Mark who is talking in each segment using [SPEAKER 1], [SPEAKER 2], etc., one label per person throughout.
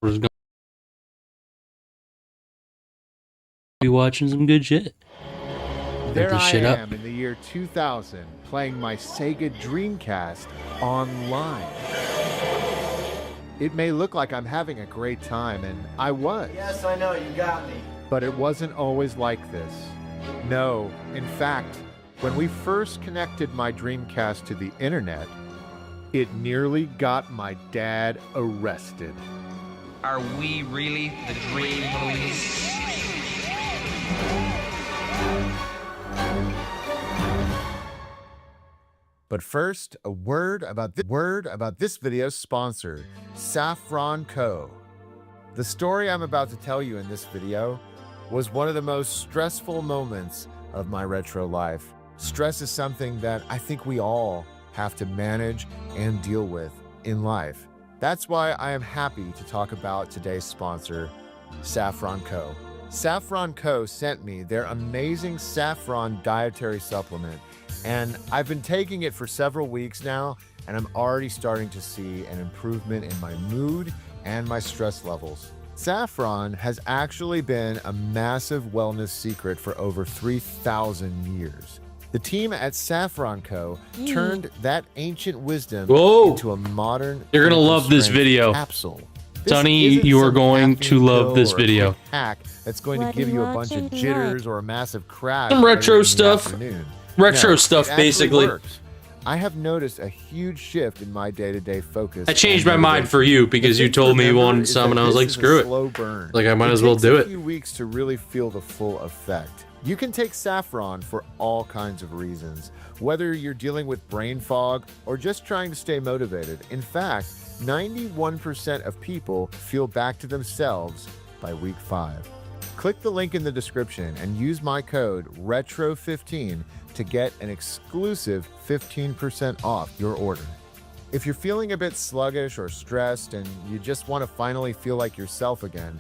[SPEAKER 1] We're just gonna be watching some good shit.
[SPEAKER 2] There
[SPEAKER 1] this
[SPEAKER 2] I
[SPEAKER 1] shit up.
[SPEAKER 2] am in the year 2000 playing my Sega Dreamcast online. It may look like I'm having a great time, and I was.
[SPEAKER 3] Yes, I know, you got me.
[SPEAKER 2] But it wasn't always like this. No, in fact, when we first connected my Dreamcast to the internet, it nearly got my dad arrested.
[SPEAKER 4] Are we really the Dream Police?
[SPEAKER 2] But first, a word about this video's sponsor, Saffron Co. The story I'm about to tell you in this video was one of the most stressful moments of my retro life. Stress is something that I think we all have to manage and deal with in life. That's why I am happy to talk about today's sponsor, Saffron Co. Saffron Co. sent me their amazing saffron dietary supplement, and I've been taking it for several weeks now, and I'm already starting to see an improvement in my mood and my stress levels. Saffron has actually been a massive wellness secret for over 3,000 years. The team at Saffron Co. turned that ancient wisdom into a modern...
[SPEAKER 1] You're gonna love this video.
[SPEAKER 2] Capsule.
[SPEAKER 1] Sonny, you are going to love this video.
[SPEAKER 2] Hack that's going to give you a bunch of jitters or a massive crash.
[SPEAKER 1] Some retro stuff. Retro stuff, basically.
[SPEAKER 2] Works. I have noticed a huge shift in my day-to-day focus.
[SPEAKER 1] I changed my mind for you because you told me you wanted some, and I was like, screw it. Like, I might as well do it.
[SPEAKER 2] It takes a few weeks to really feel the full effect. You can take saffron for all kinds of reasons, whether you're dealing with brain fog or just trying to stay motivated. In fact, 91% of people feel back to themselves by week 5. Click the link in the description and use my code RETRO15 to get an exclusive 15% off your order. If you're feeling a bit sluggish or stressed and you just want to finally feel like yourself again,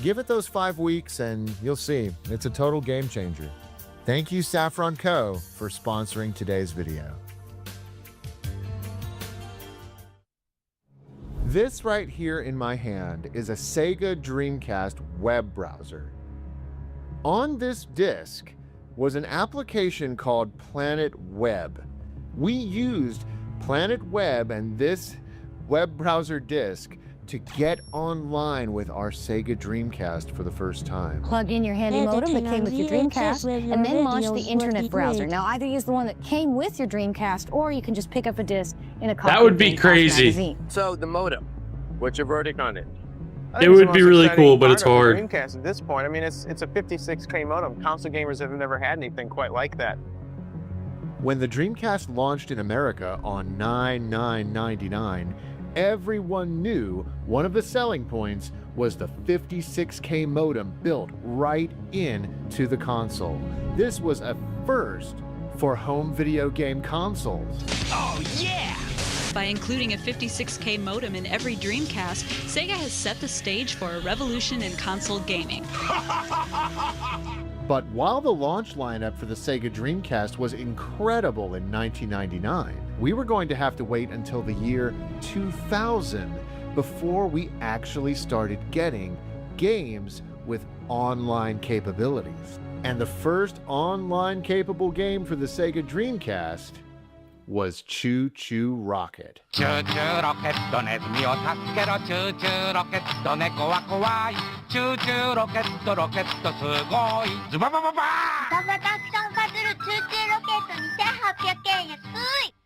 [SPEAKER 2] give it those 5 weeks and you'll see, it's a total game changer. Thank you, Saffron Co., for sponsoring today's video. This right here in my hand is a Sega Dreamcast web browser. On this disk was an application called Planet Web. We used Planet Web and this web browser disk to get online with our Sega Dreamcast for the first time.
[SPEAKER 5] Plug in your handy modem that came with your Dreamcast and then launch the internet browser. Now, either use the one that came with your Dreamcast or you can just pick up a disc in a copy.
[SPEAKER 1] That would be crazy.
[SPEAKER 6] So, the modem, what's your verdict on it?
[SPEAKER 1] It would be really cool, but it's hard.
[SPEAKER 6] Dreamcast at this point, I mean, it's a 56K modem. Console gamers have never had anything quite like that.
[SPEAKER 2] When the Dreamcast launched in America on 9/9/99, everyone knew one of the selling points was the 56K modem built right into the console. This was a first for home video game consoles.
[SPEAKER 4] Oh, yeah!
[SPEAKER 7] By including a 56K modem in every Dreamcast, Sega has set the stage for a revolution in console gaming.
[SPEAKER 2] But while the launch lineup for the Sega Dreamcast was incredible in 1999, we were going to have to wait until the year 2000 before we actually started getting games with online capabilities. And the first online capable game for the Sega Dreamcast was Choo Choo Rocket.
[SPEAKER 4] Choo choo rocket, don't let me attack. Choo choo rocket, don't let go kawaii. Choo choo rocket, rocket, sugoi.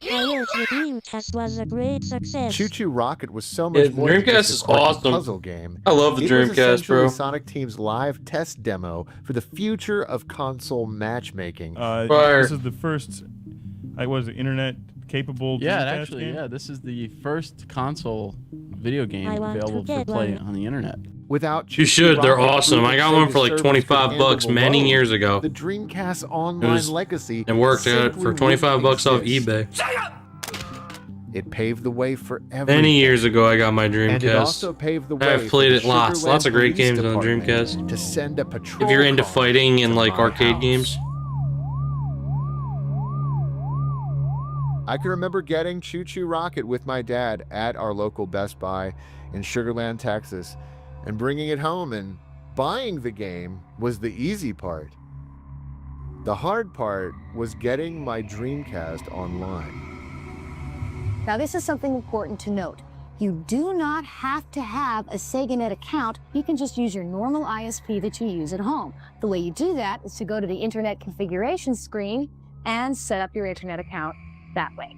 [SPEAKER 8] The Dreamcast was a great success.
[SPEAKER 2] Choo Choo Rocket was so much more than
[SPEAKER 1] Dreamcast
[SPEAKER 2] just
[SPEAKER 1] is
[SPEAKER 2] a quirky
[SPEAKER 1] awesome.
[SPEAKER 2] puzzle game.
[SPEAKER 1] I love the Dreamcast,
[SPEAKER 2] It was essentially
[SPEAKER 1] bro.
[SPEAKER 2] Sonic Team's live test demo for the future of console matchmaking.
[SPEAKER 9] This is the first, was it internet capable?
[SPEAKER 10] Yeah,
[SPEAKER 9] Dreamcast
[SPEAKER 10] actually,
[SPEAKER 9] game?
[SPEAKER 10] yeah. This is the first console video game
[SPEAKER 8] I want to
[SPEAKER 10] available to
[SPEAKER 8] get
[SPEAKER 10] play
[SPEAKER 8] one.
[SPEAKER 10] on the internet.
[SPEAKER 2] Without
[SPEAKER 1] You should, they're
[SPEAKER 2] Rocket,
[SPEAKER 1] awesome. I got one for like
[SPEAKER 2] Sega
[SPEAKER 1] 25 bucks
[SPEAKER 2] servers
[SPEAKER 1] many
[SPEAKER 2] alone,
[SPEAKER 1] years ago.
[SPEAKER 2] The Dreamcast online legacy
[SPEAKER 1] It worked out
[SPEAKER 2] simply
[SPEAKER 1] for 25 bucks off
[SPEAKER 2] wouldn't exist.
[SPEAKER 1] eBay.
[SPEAKER 2] It paved the way for everything.
[SPEAKER 1] Many years ago, I got my
[SPEAKER 2] And it
[SPEAKER 1] Dreamcast.
[SPEAKER 2] also paved the way
[SPEAKER 1] I've played it
[SPEAKER 2] for the
[SPEAKER 1] lots.
[SPEAKER 2] Sugar
[SPEAKER 1] Lots of
[SPEAKER 2] Land
[SPEAKER 1] great
[SPEAKER 2] Police
[SPEAKER 1] games on the
[SPEAKER 2] Department
[SPEAKER 1] Dreamcast.
[SPEAKER 2] to send a patrol
[SPEAKER 1] If you're into
[SPEAKER 2] car
[SPEAKER 1] fighting and
[SPEAKER 2] to
[SPEAKER 1] like
[SPEAKER 2] my
[SPEAKER 1] arcade
[SPEAKER 2] house.
[SPEAKER 1] games.
[SPEAKER 2] I can remember getting Choo Choo Rocket with my dad at our local Best Buy. in Sugar Land, Texas, and bringing it home and buying the game was the easy part. The hard part was getting my Dreamcast online.
[SPEAKER 5] Now, this is something important to note. You do not have to have a SegaNet account. You can just use your normal ISP that you use at home. The way you do that is to go to the internet configuration screen and set up your internet account that way.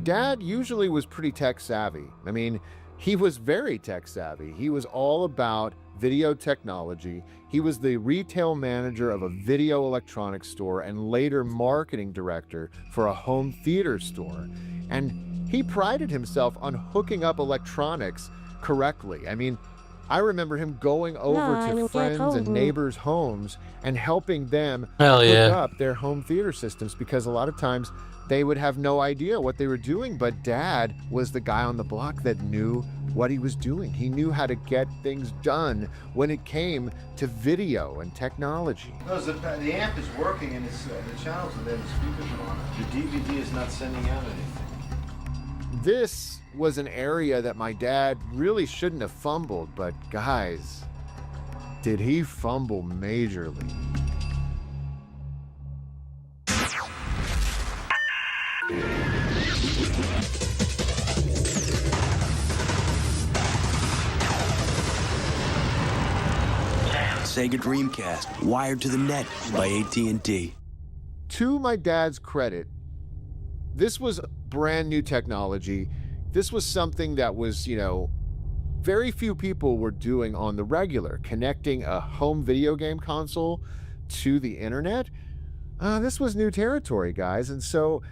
[SPEAKER 2] Dad usually was pretty tech savvy. I mean, he was very tech savvy. He was all about video technology. He was the retail manager of a video electronics store and later marketing director for a home theater store. And he prided himself on hooking up electronics correctly. I mean, I remember him going over to friends and neighbors' homes and helping them hook up their home theater systems, because a lot of times they would have no idea what they were doing, but Dad was the guy on the block that knew what he was doing. He knew how to get things done when it came to video and technology.
[SPEAKER 3] No, the amp is working and it's, the channels are there, the speakers are on. The DVD is not sending out anything.
[SPEAKER 2] This was an area that my dad really shouldn't have fumbled, but guys, did he fumble majorly.
[SPEAKER 11] Sega Dreamcast, wired to the net by AT&T.
[SPEAKER 2] To my dad's credit, this was brand new technology. This was something that was, very few people were doing on the regular, connecting a home video game console to the internet. This was new territory, guys. And so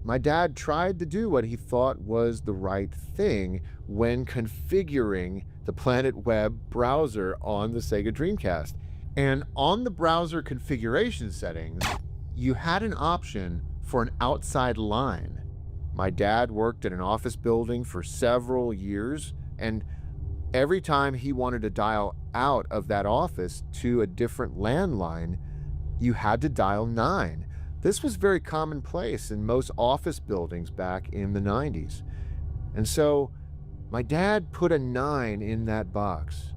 [SPEAKER 2] my dad tried to do what he thought was the right thing when configuring the Planet Web browser on the Sega Dreamcast. And on the browser configuration settings, you had an option for an outside line. My dad worked in an office building for several years, and every time he wanted to dial out of that office to a different landline, you had to dial 9. This was very commonplace in most office buildings back in the 90s. And so my dad put a 9 in that box.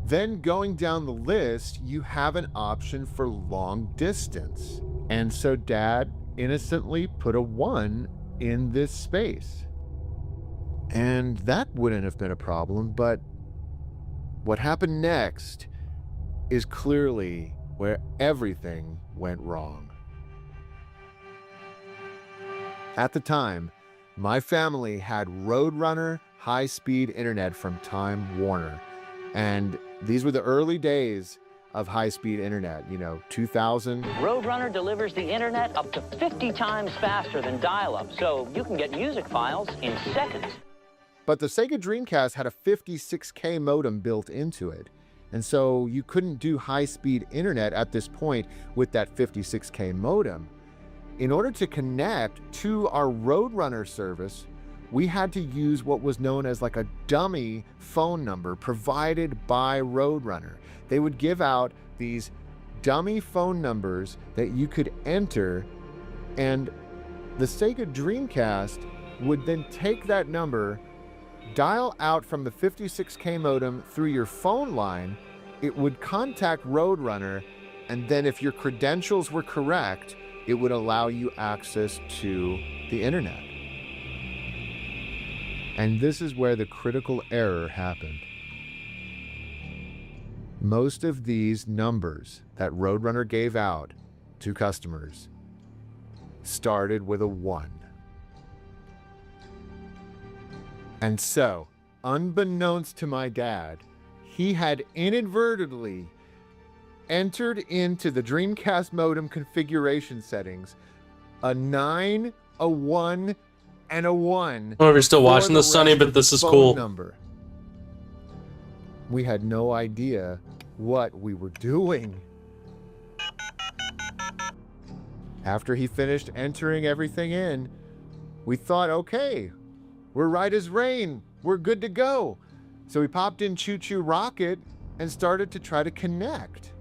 [SPEAKER 2] Then going down the list, you have an option for long distance. And so Dad innocently put a 1 in this space. And that wouldn't have been a problem, but what happened next is clearly where everything went wrong. At the time, my family had Roadrunner high-speed internet from Time Warner. And these were the early days of high-speed internet, 2000.
[SPEAKER 12] Roadrunner delivers the internet up to 50 times faster than dial-up, so you can get music files in seconds.
[SPEAKER 2] But the Sega Dreamcast had a 56K modem built into it. And so you couldn't do high-speed internet at this point with that 56K modem. In order to connect to our Roadrunner service, we had to use what was known as like a dummy phone number provided by Roadrunner. They would give out these dummy phone numbers that you could enter, and the Sega Dreamcast would then take that number, dial out from the 56K modem through your phone line. It would contact Roadrunner, and then if your credentials were correct, it would allow you access to the internet. And this is where the critical error happened. Most of these numbers that Roadrunner gave out to customers started with a 1. And so, unbeknownst to my dad, he had inadvertently entered into the Dreamcast modem configuration settings a 9, a 1, and a 1.
[SPEAKER 1] Oh, we're still watching this, Sonny, but this is cool.
[SPEAKER 2] Number. We had no idea what we were doing. After he finished entering everything in, we thought, okay, we're right as rain. We're good to go. So we popped in Choo Choo Rocket and started to try to connect.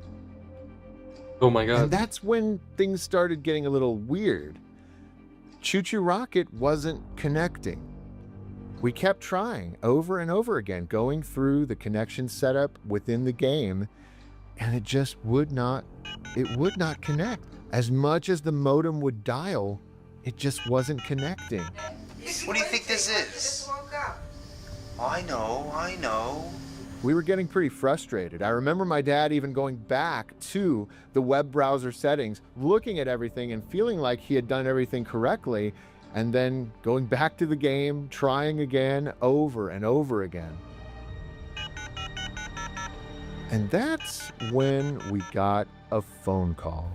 [SPEAKER 1] Oh my God.
[SPEAKER 2] And that's when things started getting a little weird. Choo Choo Rocket wasn't connecting. We kept trying over and over again, going through the connection setup within the game, and it just would not connect. As much as the modem would dial, it just wasn't connecting.
[SPEAKER 3] What do you think this is? I know.
[SPEAKER 2] We were getting pretty frustrated. I remember my dad even going back to the web browser settings, looking at everything and feeling like he had done everything correctly, and then going back to the game, trying again, over and over again. And that's when we got a phone call.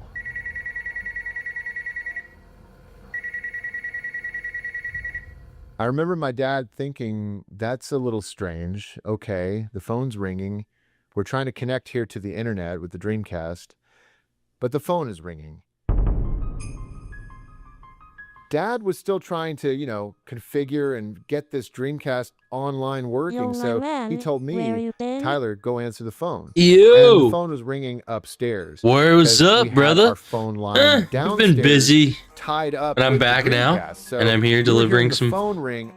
[SPEAKER 2] I remember my dad thinking, that's a little strange. Okay, the phone's ringing. We're trying to connect here to the internet with the Dreamcast, but the phone is ringing. Dad was still trying to, configure and get this Dreamcast online working, so he told me, Tyler, go answer the phone.
[SPEAKER 1] Yo!
[SPEAKER 2] And the phone was ringing upstairs.
[SPEAKER 1] What's up, brother?
[SPEAKER 2] Our phone line
[SPEAKER 1] I've been busy,
[SPEAKER 2] tied up,
[SPEAKER 1] but I'm back now,
[SPEAKER 2] so
[SPEAKER 1] and I'm here delivering some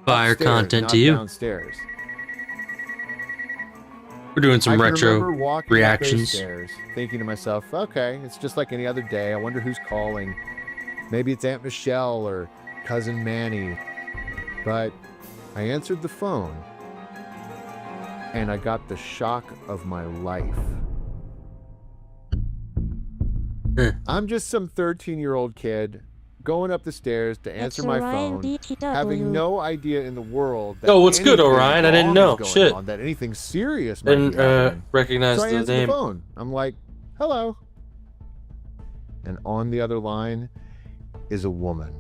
[SPEAKER 1] fire content to you.
[SPEAKER 2] Downstairs.
[SPEAKER 1] We're doing some retro
[SPEAKER 2] reactions.
[SPEAKER 1] reactions.
[SPEAKER 2] Thinking to myself, okay, it's just like any other day. I wonder who's calling. Maybe it's Aunt Michelle or Cousin Manny. But I answered the phone, and I got the shock of my life. I'm just some 13-year-old kid going up the stairs to answer my phone, having no idea in the world that
[SPEAKER 1] Oh, what's good, Orion? I didn't know. Shit.
[SPEAKER 2] That anything serious might be
[SPEAKER 1] Didn't
[SPEAKER 2] happening.
[SPEAKER 1] recognize
[SPEAKER 2] So I
[SPEAKER 1] the
[SPEAKER 2] answered
[SPEAKER 1] name.
[SPEAKER 2] the phone. I'm like, hello. And on the other line is a woman,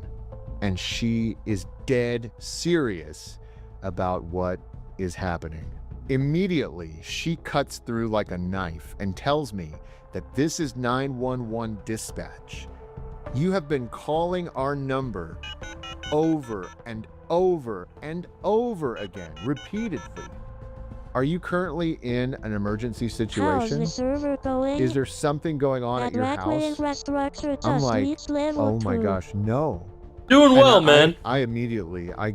[SPEAKER 2] and she is dead serious about what is happening. Immediately, she cuts through like a knife and tells me that this is 911 dispatch. You have been calling our number over and over and over again, repeatedly. Are you currently in an emergency situation?
[SPEAKER 8] How's the server going?
[SPEAKER 2] Is there something going on at your house? I'm like, oh my gosh, no.
[SPEAKER 1] Doing well,
[SPEAKER 2] And
[SPEAKER 1] man.
[SPEAKER 2] I immediately, I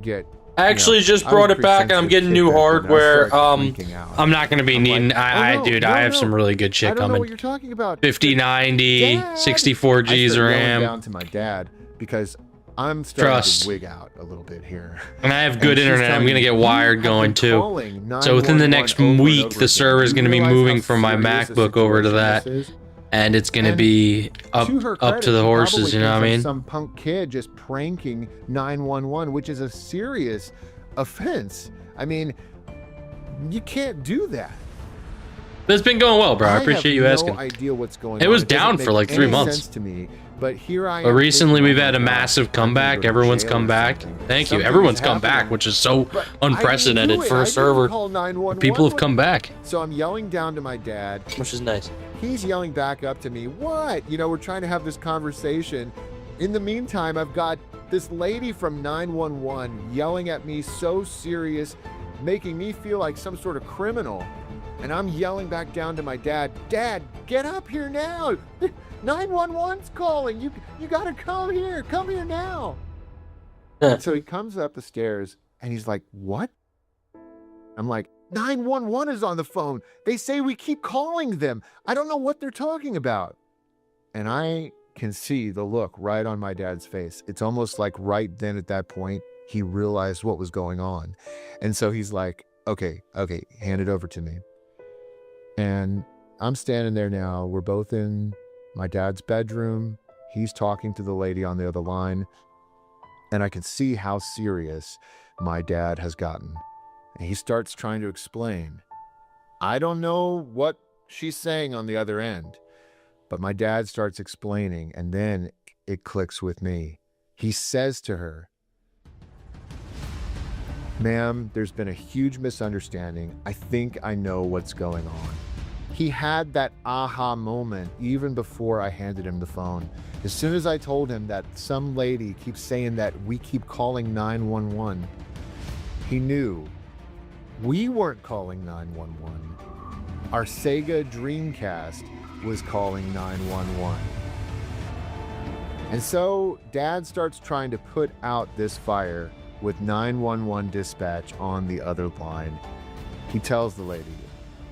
[SPEAKER 1] actually just brought it back, and I'm getting new hardware. I'm not going to be needing... Dude, I have some really good shit
[SPEAKER 2] I don't know
[SPEAKER 1] coming.
[SPEAKER 2] what you're talking about.
[SPEAKER 1] 5090, 64 Gs
[SPEAKER 2] I
[SPEAKER 1] of
[SPEAKER 2] started yelling
[SPEAKER 1] RAM.
[SPEAKER 2] down to my dad because I'm starting
[SPEAKER 1] Trust.
[SPEAKER 2] to wig out a little bit here.
[SPEAKER 1] And I have good
[SPEAKER 2] she's
[SPEAKER 1] internet. I'm
[SPEAKER 2] telling
[SPEAKER 1] going to
[SPEAKER 2] me,
[SPEAKER 1] get
[SPEAKER 2] "You
[SPEAKER 1] wired
[SPEAKER 2] have
[SPEAKER 1] going
[SPEAKER 2] been
[SPEAKER 1] too.
[SPEAKER 2] calling
[SPEAKER 1] So within the
[SPEAKER 2] 911
[SPEAKER 1] next
[SPEAKER 2] over and
[SPEAKER 1] week,
[SPEAKER 2] over
[SPEAKER 1] the server is
[SPEAKER 2] again.
[SPEAKER 1] going to be
[SPEAKER 2] You realize
[SPEAKER 1] moving
[SPEAKER 2] how
[SPEAKER 1] from my
[SPEAKER 2] serious the
[SPEAKER 1] MacBook over to
[SPEAKER 2] situation
[SPEAKER 1] that.
[SPEAKER 2] this is?"
[SPEAKER 1] And it's going to
[SPEAKER 2] And
[SPEAKER 1] be up
[SPEAKER 2] to her
[SPEAKER 1] up
[SPEAKER 2] credit,
[SPEAKER 1] to the
[SPEAKER 2] she
[SPEAKER 1] horses,
[SPEAKER 2] probably
[SPEAKER 1] you know what I
[SPEAKER 2] thinks I'm
[SPEAKER 1] mean?
[SPEAKER 2] some punk kid just pranking 911, which is a serious offense. I mean, you can't do that.
[SPEAKER 1] But it's been going well, bro. I appreciate you
[SPEAKER 2] have
[SPEAKER 1] asking.
[SPEAKER 2] no idea what's going
[SPEAKER 1] It
[SPEAKER 2] on.
[SPEAKER 1] was
[SPEAKER 2] It doesn't
[SPEAKER 1] down
[SPEAKER 2] make
[SPEAKER 1] for like 3
[SPEAKER 2] any
[SPEAKER 1] months.
[SPEAKER 2] sense to me, but here I am.
[SPEAKER 1] But recently
[SPEAKER 2] thinking,
[SPEAKER 1] we've
[SPEAKER 2] oh
[SPEAKER 1] had a
[SPEAKER 2] my gosh,
[SPEAKER 1] massive
[SPEAKER 2] I'm gonna
[SPEAKER 1] comeback.
[SPEAKER 2] go to
[SPEAKER 1] Everyone's
[SPEAKER 2] jail
[SPEAKER 1] come
[SPEAKER 2] or
[SPEAKER 1] back.
[SPEAKER 2] something.
[SPEAKER 1] Thank you.
[SPEAKER 2] Something
[SPEAKER 1] Everyone's
[SPEAKER 2] is
[SPEAKER 1] come back,
[SPEAKER 2] happening.
[SPEAKER 1] which is so
[SPEAKER 2] But I didn't
[SPEAKER 1] unprecedented
[SPEAKER 2] do it.
[SPEAKER 1] for
[SPEAKER 2] I
[SPEAKER 1] a
[SPEAKER 2] didn't
[SPEAKER 1] server.
[SPEAKER 2] call 911.
[SPEAKER 1] People have come back,
[SPEAKER 2] So I'm yelling down to my dad,
[SPEAKER 1] which is nice.
[SPEAKER 2] He's yelling back up to me, what? We're trying to have this conversation. In the meantime, I've got this lady from 911 yelling at me so serious, making me feel like some sort of criminal. And I'm yelling back down to my dad, Dad, get up here now. 911's calling. You gotta come here now. And so he comes up the stairs and he's like, what? I'm like, 911 is on the phone. They say we keep calling them. I don't know what they're talking about. And I can see the look right on my dad's face. It's almost like right then at that point, he realized what was going on. And so he's like, okay, hand it over to me. And I'm standing there now. We're both in my dad's bedroom. He's talking to the lady on the other line. And I can see how serious my dad has gotten. And he starts trying to explain. I don't know what she's saying on the other end, but my dad starts explaining, and then it clicks with me. He says to her, ma'am, there's been a huge misunderstanding. I think I know what's going on. He had that aha moment even before I handed him the phone. As soon as I told him that some lady keeps saying that we keep calling 911, he knew. We weren't calling 911. Our Sega Dreamcast was calling 911. And so Dad starts trying to put out this fire with 911 dispatch on the other line. He tells the lady,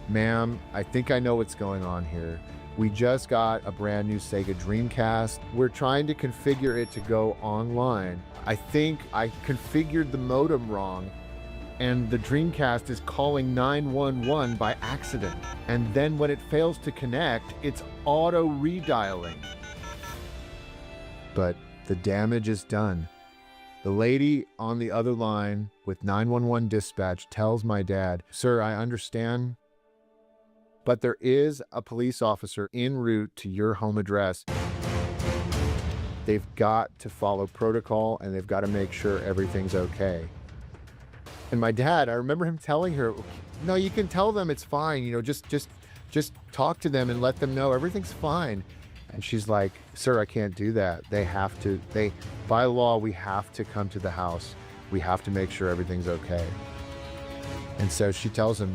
[SPEAKER 2] "Ma'am, I think I know what's going on here. We just got a brand new Sega Dreamcast. We're trying to configure it to go online. I think I configured the modem wrong, and the Dreamcast is calling 911 by accident. And then when it fails to connect, it's auto redialing." But the damage is done. The lady on the other line with 911 dispatch tells my dad, "Sir, I understand, but there is a police officer en route to your home address. They've got to follow protocol and they've got to make sure everything's okay." And my dad, I remember him telling her, "No, you can tell them it's fine. You know, just talk to them and let them know everything's fine." And she's like, "Sir, I can't do that. By law, we have to come to the house. We have to make sure everything's okay." And so she tells him,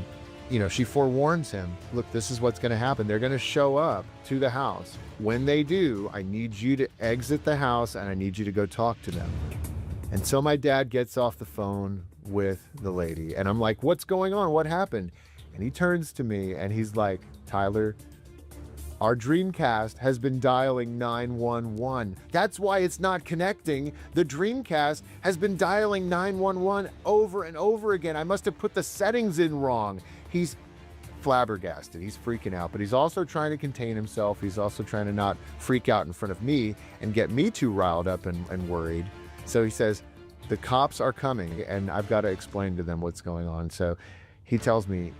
[SPEAKER 2] she forewarns him, "Look, this is what's going to happen. They're going to show up to the house. When they do, I need you to exit the house and I need you to go talk to them." And so my dad gets off the phone with the lady and I'm like, "What's going on? What happened?" And he turns to me and he's like, "Tyler, our Dreamcast has been dialing 911. That's why it's not connecting. The Dreamcast has been dialing 911 over and over again. I must have put the settings in wrong." He's flabbergasted. He's freaking out, but he's also trying to contain himself. He's also trying to not freak out in front of me and get me too riled up and worried. So he says, "The cops are coming and I've got to explain to them what's going on." So he tells me,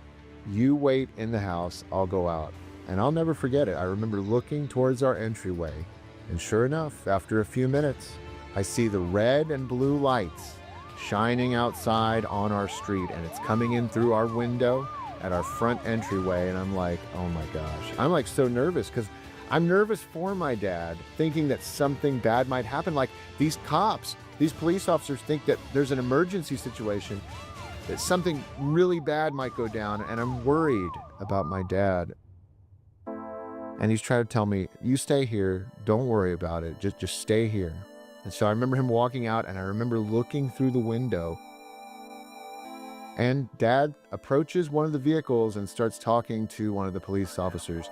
[SPEAKER 2] "You wait in the house, I'll go out." And I'll never forget it. I remember looking towards our entryway, and sure enough, after a few minutes, I see the red and blue lights shining outside on our street, and it's coming in through our window at our front entryway, and I'm like, oh my gosh. I'm like so nervous because I'm nervous for my dad, thinking that something bad might happen. Like these cops, these police officers think that there's an emergency situation, that something really bad might go down, and I'm worried about my dad. And he's trying to tell me, "You stay here, don't worry about it, just stay here." And so I remember him walking out and I remember looking through the window and Dad approaches one of the vehicles and starts talking to one of the police officers.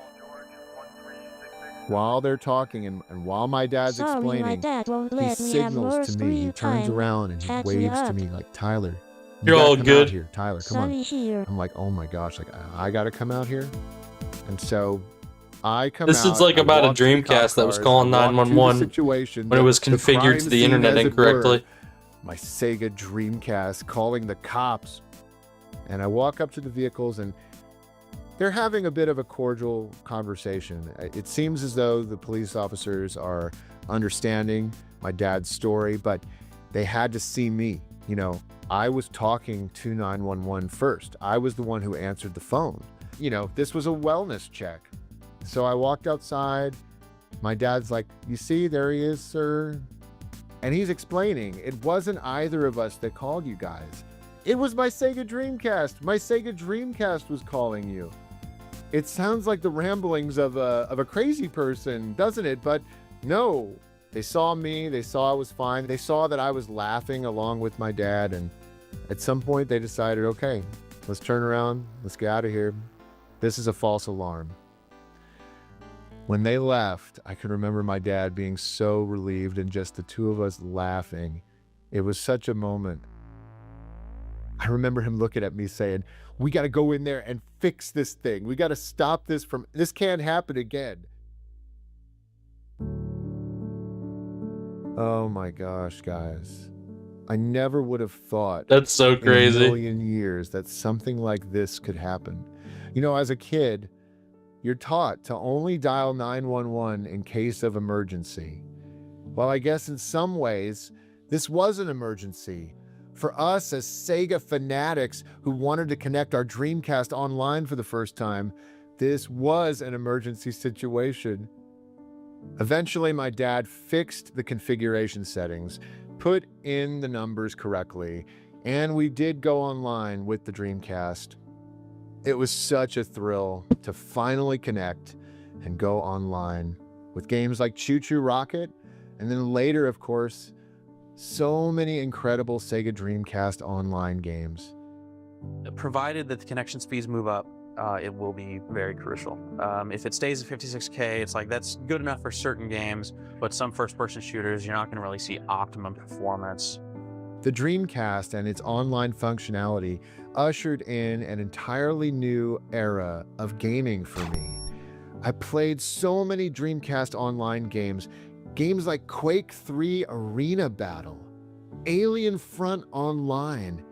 [SPEAKER 2] While they're talking and while my dad's explaining,
[SPEAKER 8] my dad won't
[SPEAKER 2] he
[SPEAKER 8] let me have more
[SPEAKER 2] signals to me, he turns
[SPEAKER 8] screen
[SPEAKER 2] around and he
[SPEAKER 8] time.
[SPEAKER 2] waves
[SPEAKER 8] Catch
[SPEAKER 2] to
[SPEAKER 8] me
[SPEAKER 2] me like, "Tyler,
[SPEAKER 1] You're
[SPEAKER 2] gotta
[SPEAKER 1] all
[SPEAKER 2] come
[SPEAKER 1] good.
[SPEAKER 2] out here. Tyler, come
[SPEAKER 8] Sorry
[SPEAKER 2] on."
[SPEAKER 8] here.
[SPEAKER 2] I'm like, oh my gosh, like I gotta come out here. And so I come
[SPEAKER 1] This
[SPEAKER 2] out.
[SPEAKER 1] is like
[SPEAKER 2] I
[SPEAKER 1] about a
[SPEAKER 2] walk to the cop
[SPEAKER 1] Dreamcast that was
[SPEAKER 2] cars,
[SPEAKER 1] calling
[SPEAKER 2] I walk to the
[SPEAKER 1] 911
[SPEAKER 2] situation,
[SPEAKER 1] when it was
[SPEAKER 2] the
[SPEAKER 1] configured
[SPEAKER 2] crime
[SPEAKER 1] to the
[SPEAKER 2] scene,
[SPEAKER 1] internet
[SPEAKER 2] as it were.
[SPEAKER 1] incorrectly.
[SPEAKER 2] My Sega Dreamcast calling the cops. And I walk up to the vehicles and they're having a bit of a cordial conversation. It seems as though the police officers are understanding my dad's story, but they had to see me. I was talking to 911 first. I was the one who answered the phone. This was a wellness check. So I walked outside. My dad's like, "You see, there he is, sir." And he's explaining, it wasn't either of us that called you guys. It was my Sega Dreamcast. My Sega Dreamcast was calling you. It sounds like the ramblings of a crazy person, doesn't it? But no, they saw me. They saw I was fine. They saw that I was laughing along with my dad. And at some point they decided, okay, let's turn around. Let's get out of here. This is a false alarm. When they left, I can remember my dad being so relieved and just the two of us laughing. It was such a moment. I remember him looking at me saying, "We got to go in there and fix this thing. We got to stop this this can't happen again." Oh my gosh, guys. I never would have thought
[SPEAKER 1] That's so crazy.
[SPEAKER 2] in a million years that something like this could happen. As a kid, you're taught to only dial 911 in case of emergency. Well, I guess in some ways, this was an emergency. For us as Sega fanatics who wanted to connect our Dreamcast online for the first time, this was an emergency situation. Eventually, my dad fixed the configuration settings, put in the numbers correctly, and we did go online with the Dreamcast. It was such a thrill to finally connect and go online with games like Choo Choo Rocket, and then later, of course, So many incredible Sega Dreamcast online games.
[SPEAKER 13] Provided that the connection speeds move up, it will be very crucial. If it stays at 56K, it's like that's good enough for certain games, but some first-person shooters, you're not going to really see optimum performance.
[SPEAKER 2] The Dreamcast and its online functionality ushered in an entirely new era of gaming for me. I played so many Dreamcast online games, games like Quake 3 Arena Battle, Alien Front Online,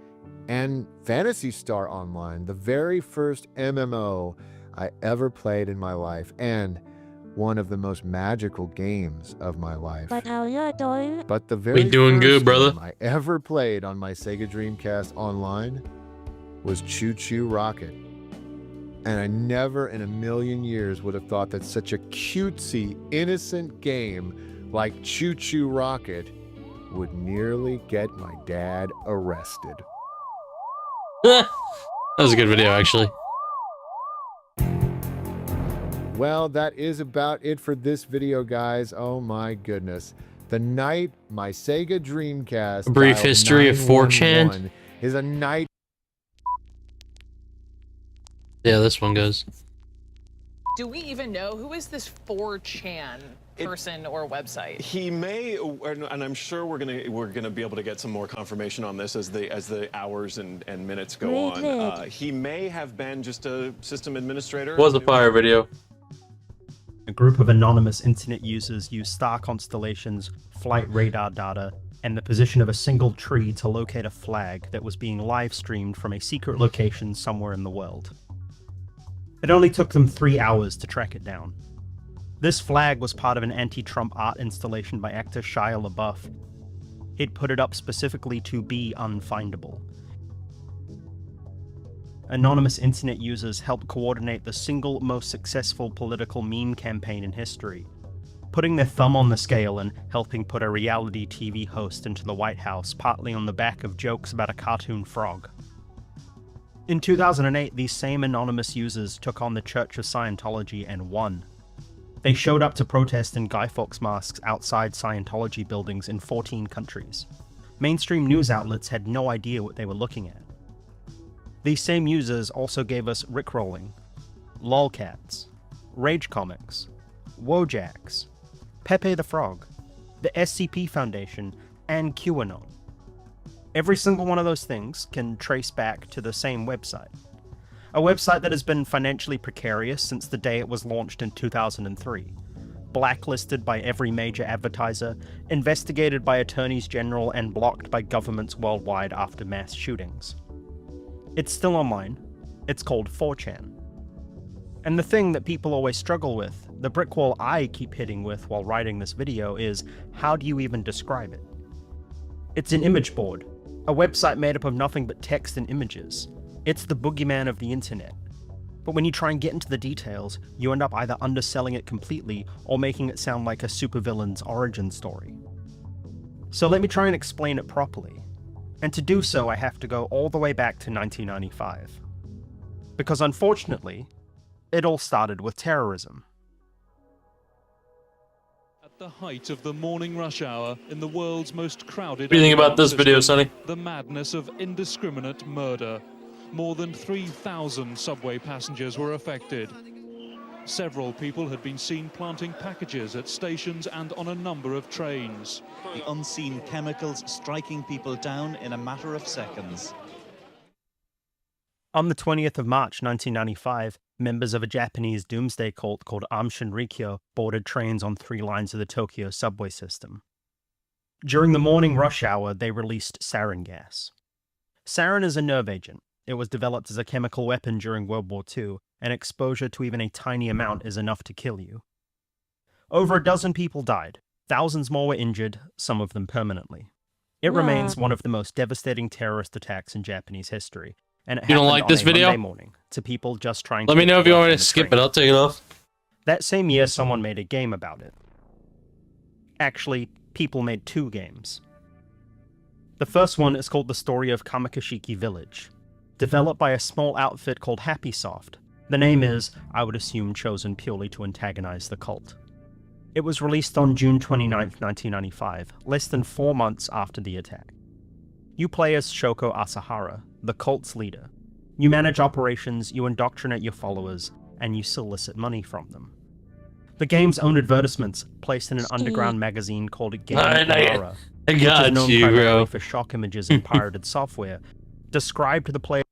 [SPEAKER 2] and Phantasy Star Online, the very first MMO I ever played in my life, and one of the most magical games of my life.
[SPEAKER 8] But how you doing?
[SPEAKER 2] But the very
[SPEAKER 1] doing
[SPEAKER 2] first
[SPEAKER 1] good, brother.
[SPEAKER 2] game I ever played on my Sega Dreamcast Online was Choo Choo Rocket. And I never in a million years would have thought that such a cutesy, innocent game like Choo Choo Rocket would nearly get my dad arrested.
[SPEAKER 1] That was a good video, actually.
[SPEAKER 2] Well, that is about it for this video, guys. Oh my goodness. The night my Sega Dreamcast
[SPEAKER 1] A brief
[SPEAKER 2] dialed
[SPEAKER 1] history of 4chan
[SPEAKER 2] 911 is a night.
[SPEAKER 1] Yeah, this one goes.
[SPEAKER 14] Do we even know who is this 4chan person or website?
[SPEAKER 15] He may, and I'm sure we're gonna be able to get some more confirmation on this as the hours and minutes go on. He may have been just a system administrator.
[SPEAKER 1] Was a fire video.
[SPEAKER 16] A group of anonymous internet users use star constellations, flight radar data, and the position of a single tree to locate a flag that was being live streamed from a secret location somewhere in the world. It only took them 3 hours to track it down. This flag was part of an anti-Trump art installation by actor Shia LaBeouf. It put it up specifically to be unfindable. Anonymous internet users helped coordinate the single most successful political meme campaign in history, putting their thumb on the scale and helping put a reality TV host into the White House partly on the back of jokes about a cartoon frog. In 2008, these same anonymous users took on the Church of Scientology and won. They showed up to protest in Guy Fawkes masks outside Scientology buildings in 14 countries. Mainstream news outlets had no idea what they were looking at. These same users also gave us Rickrolling, Lolcats, Rage Comics, Wojaks, Pepe the Frog, the SCP Foundation, and QAnon. Every single one of those things can trace back to the same website. A website that has been financially precarious since the day it was launched in 2003. Blacklisted by every major advertiser, investigated by attorneys general, and blocked by governments worldwide after mass shootings. It's still online. It's called 4chan. And the thing that people always struggle with, the brick wall I keep hitting with while writing this video, is how do you even describe it? It's an image board. A website made up of nothing but text and images. It's the boogeyman of the internet. But when you try and get into the details, you end up either underselling it completely or making it sound like a supervillain's origin story. So let me try and explain it properly. And to do so, I have to go all the way back to 1995. Because unfortunately, it all started with terrorism.
[SPEAKER 17] At the height of the morning rush hour in the world's most crowded...
[SPEAKER 1] What do you think about this video, Sonny?
[SPEAKER 17] The madness of indiscriminate murder. More than 3,000 subway passengers were affected. Several people had been seen planting packages at stations and on a number of trains.
[SPEAKER 18] The unseen chemicals striking people down in a matter of seconds.
[SPEAKER 16] On the 20th of March 1995, members of a Japanese doomsday cult called Aum Shinrikyo boarded trains on 3 lines of the Tokyo subway system. During the morning rush hour, they released sarin gas. Sarin is a nerve agent. It was developed as a chemical weapon during World War II, and exposure to even a tiny amount is enough to kill you. Over a dozen people died. Thousands more were injured, some of them permanently. It remains one of the most devastating terrorist attacks in Japanese history, and it happened on a Monday morning to people just trying to...
[SPEAKER 1] Let me know if you want me to skip it, I'll take it off.
[SPEAKER 16] That same year, someone made a game about it. Actually, people made 2 games. The first one is called The Story of Kamakashiki Village. Developed by a small outfit called Happysoft. The name is, I would assume, chosen purely to antagonize the cult. It was released on June 29, 1995, less than 4 months after the attack. You play as Shoko Asahara, the cult's leader. You manage operations, you indoctrinate your followers, and you solicit money from them. The game's own advertisements, placed in an underground magazine called Game Inara, which is known primarily for shock images and pirated software, described the player.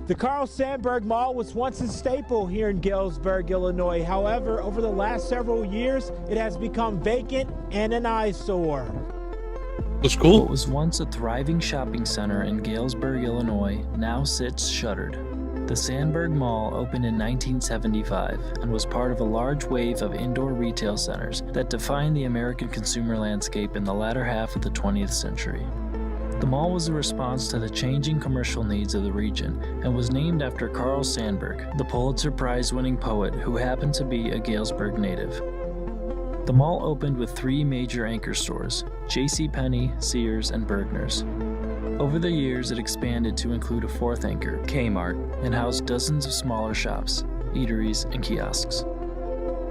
[SPEAKER 19] The Carl Sandburg Mall was once a staple here in Galesburg, Illinois. However, over the last several years, it has become vacant and an eyesore.
[SPEAKER 1] That's cool.
[SPEAKER 20] What was once a thriving shopping center in Galesburg, Illinois, now sits shuttered. The Sandburg Mall opened in 1975 and was part of a large wave of indoor retail centers that defined the American consumer landscape in the latter half of the 20th century. The mall was a response to the changing commercial needs of the region and was named after Carl Sandburg, the Pulitzer Prize-winning poet who happened to be a Galesburg native. The mall opened with 3 major anchor stores, JCPenney, Sears, and Bergner's. Over the years, it expanded to include a 4th anchor, Kmart, and housed dozens of smaller shops, eateries, and kiosks.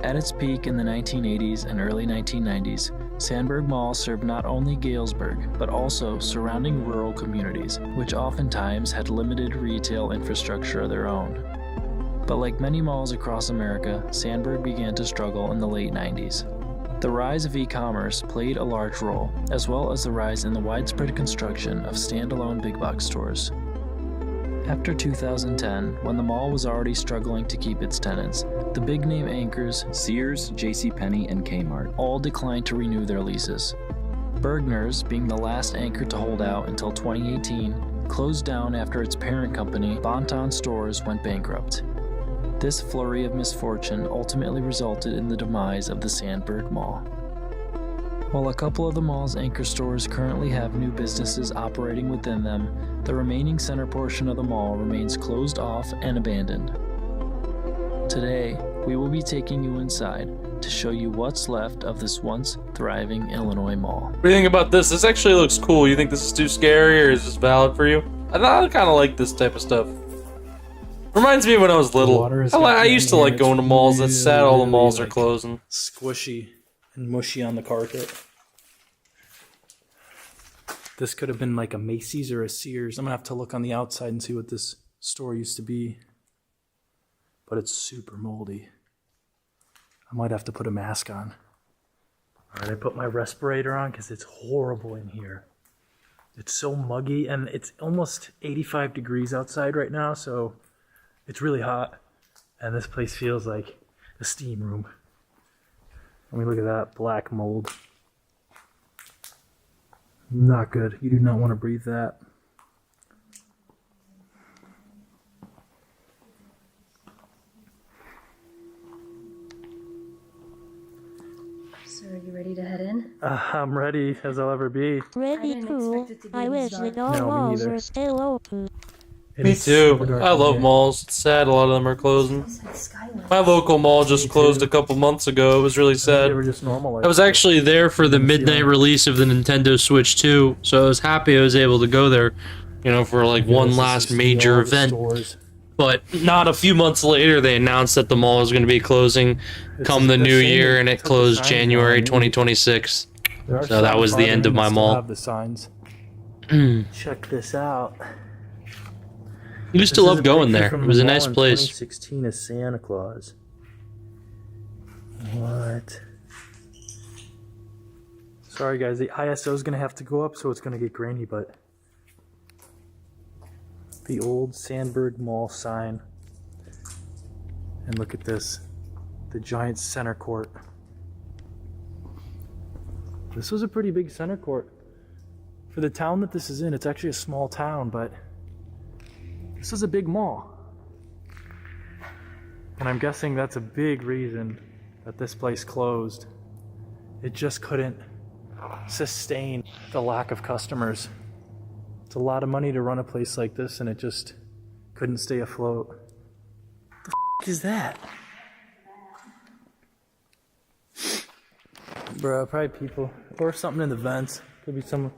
[SPEAKER 20] At its peak in the 1980s and early 1990s, Sandburg Mall served not only Galesburg, but also surrounding rural communities, which oftentimes had limited retail infrastructure of their own. But like many malls across America, Sandburg began to struggle in the late 90s. The rise of e-commerce played a large role, as well as the rise in the widespread construction of standalone big box stores. After 2010, when the mall was already struggling to keep its tenants, the big-name anchors Sears, JCPenney, and Kmart all declined to renew their leases. Bergner's, being the last anchor to hold out until 2018, closed down after its parent company, Bon-Ton Stores, went bankrupt. This flurry of misfortune ultimately resulted in the demise of the Sandburg Mall. While a couple of the mall's anchor stores currently have new businesses operating within them, the remaining center portion of the mall remains closed off and abandoned. Today, we will be taking you inside to show you what's left of this once thriving Illinois mall.
[SPEAKER 1] What do you think about this? This actually looks cool. You think this is too scary, or is this valid for you? I kind of like this type of stuff. Reminds me of when I was little. I used to like going to malls. That's sad all the malls are closing.
[SPEAKER 21] Squishy and mushy on the carpet. This could have been like a Macy's or a Sears. I'm gonna have to look on the outside and see what this store used to be. But it's super moldy. I might have to put a mask on. All right, I put my respirator on because it's horrible in here. It's so muggy, and it's almost 85 degrees outside right now, so it's really hot. And this place feels like a steam room. I mean, look at that black mold. Not good. You do not want to breathe that.
[SPEAKER 22] So are you ready to head in?
[SPEAKER 21] I'm ready as I'll ever be.
[SPEAKER 8] Ready to. I wish that all
[SPEAKER 21] No, me
[SPEAKER 8] malls
[SPEAKER 21] neither.
[SPEAKER 8] were still open.
[SPEAKER 1] Me too. I love malls. It's sad a lot of them are closing. My local mall just closed a couple months ago. It was really sad.
[SPEAKER 21] They were just normal.
[SPEAKER 1] I was actually there for the midnight release of the Nintendo Switch 2, so I was happy I was able to go there, you know, for like one last major event. But not a few months later, they announced that the mall was going to be closing come the new year, and it closed January 2026. So that was the end of my mall.
[SPEAKER 21] Have the signs. Check this out.
[SPEAKER 1] I used to love going there. It was a nice place.
[SPEAKER 21] 2016 is Santa Claus. What? Sorry guys, the ISO is gonna have to go up, so it's gonna get grainy, but the old Sandburg Mall sign. And look at this, the giant center court. This was a pretty big center court. For the town that this is in, it's actually a small town, but this is a big mall. And I'm guessing that's a big reason that this place closed. It just couldn't sustain the lack of customers. It's a lot of money to run a place like this, and it just couldn't stay afloat. The f is that? Bro, probably people. Or something in the vents. Could be someone.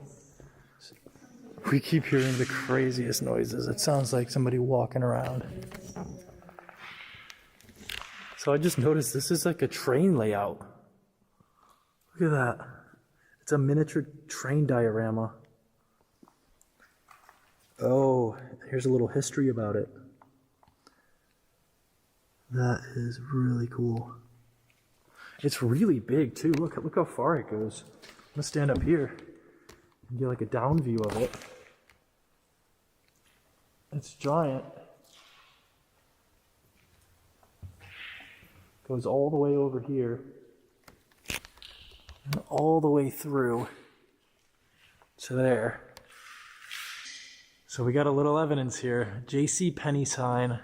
[SPEAKER 21] We keep hearing the craziest noises. It sounds like somebody walking around. So I just noticed this is like a train layout. Look at that. It's a miniature train diorama. Oh, here's a little history about it. That is really cool. It's really big too. Look how far it goes. I'm gonna stand up here and get like a down view of it. It's giant. Goes all the way over here and all the way through to there. So we got a little evidence here. JCPenney sign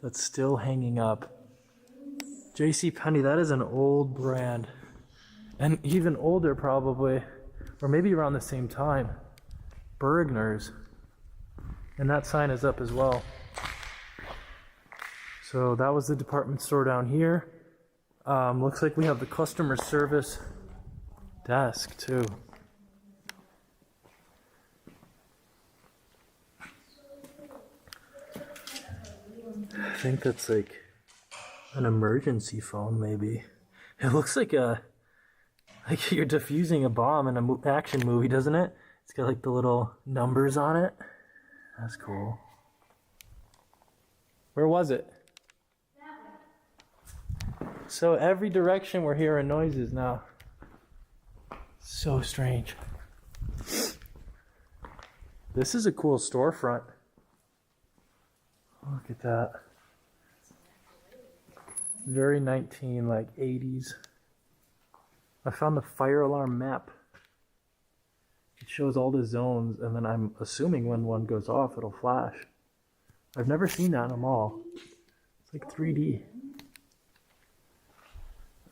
[SPEAKER 21] that's still hanging up. JCPenney, that is an old brand. And even older probably, or maybe around the same time. Bergner's. And that sign is up as well. So that was the department store down here. Looks like we have the customer service desk too. I think that's like an emergency phone maybe. It looks like you're defusing a bomb in an action movie, doesn't it? It's got like the little numbers on it. That's cool. Where was it? So every direction we're hearing noises now. So strange. This is a cool storefront. Look at that. Very 80s. I found the fire alarm map. It shows all the zones, and then I'm assuming when one goes off, it'll flash. I've never seen that in a mall. It's like 3D.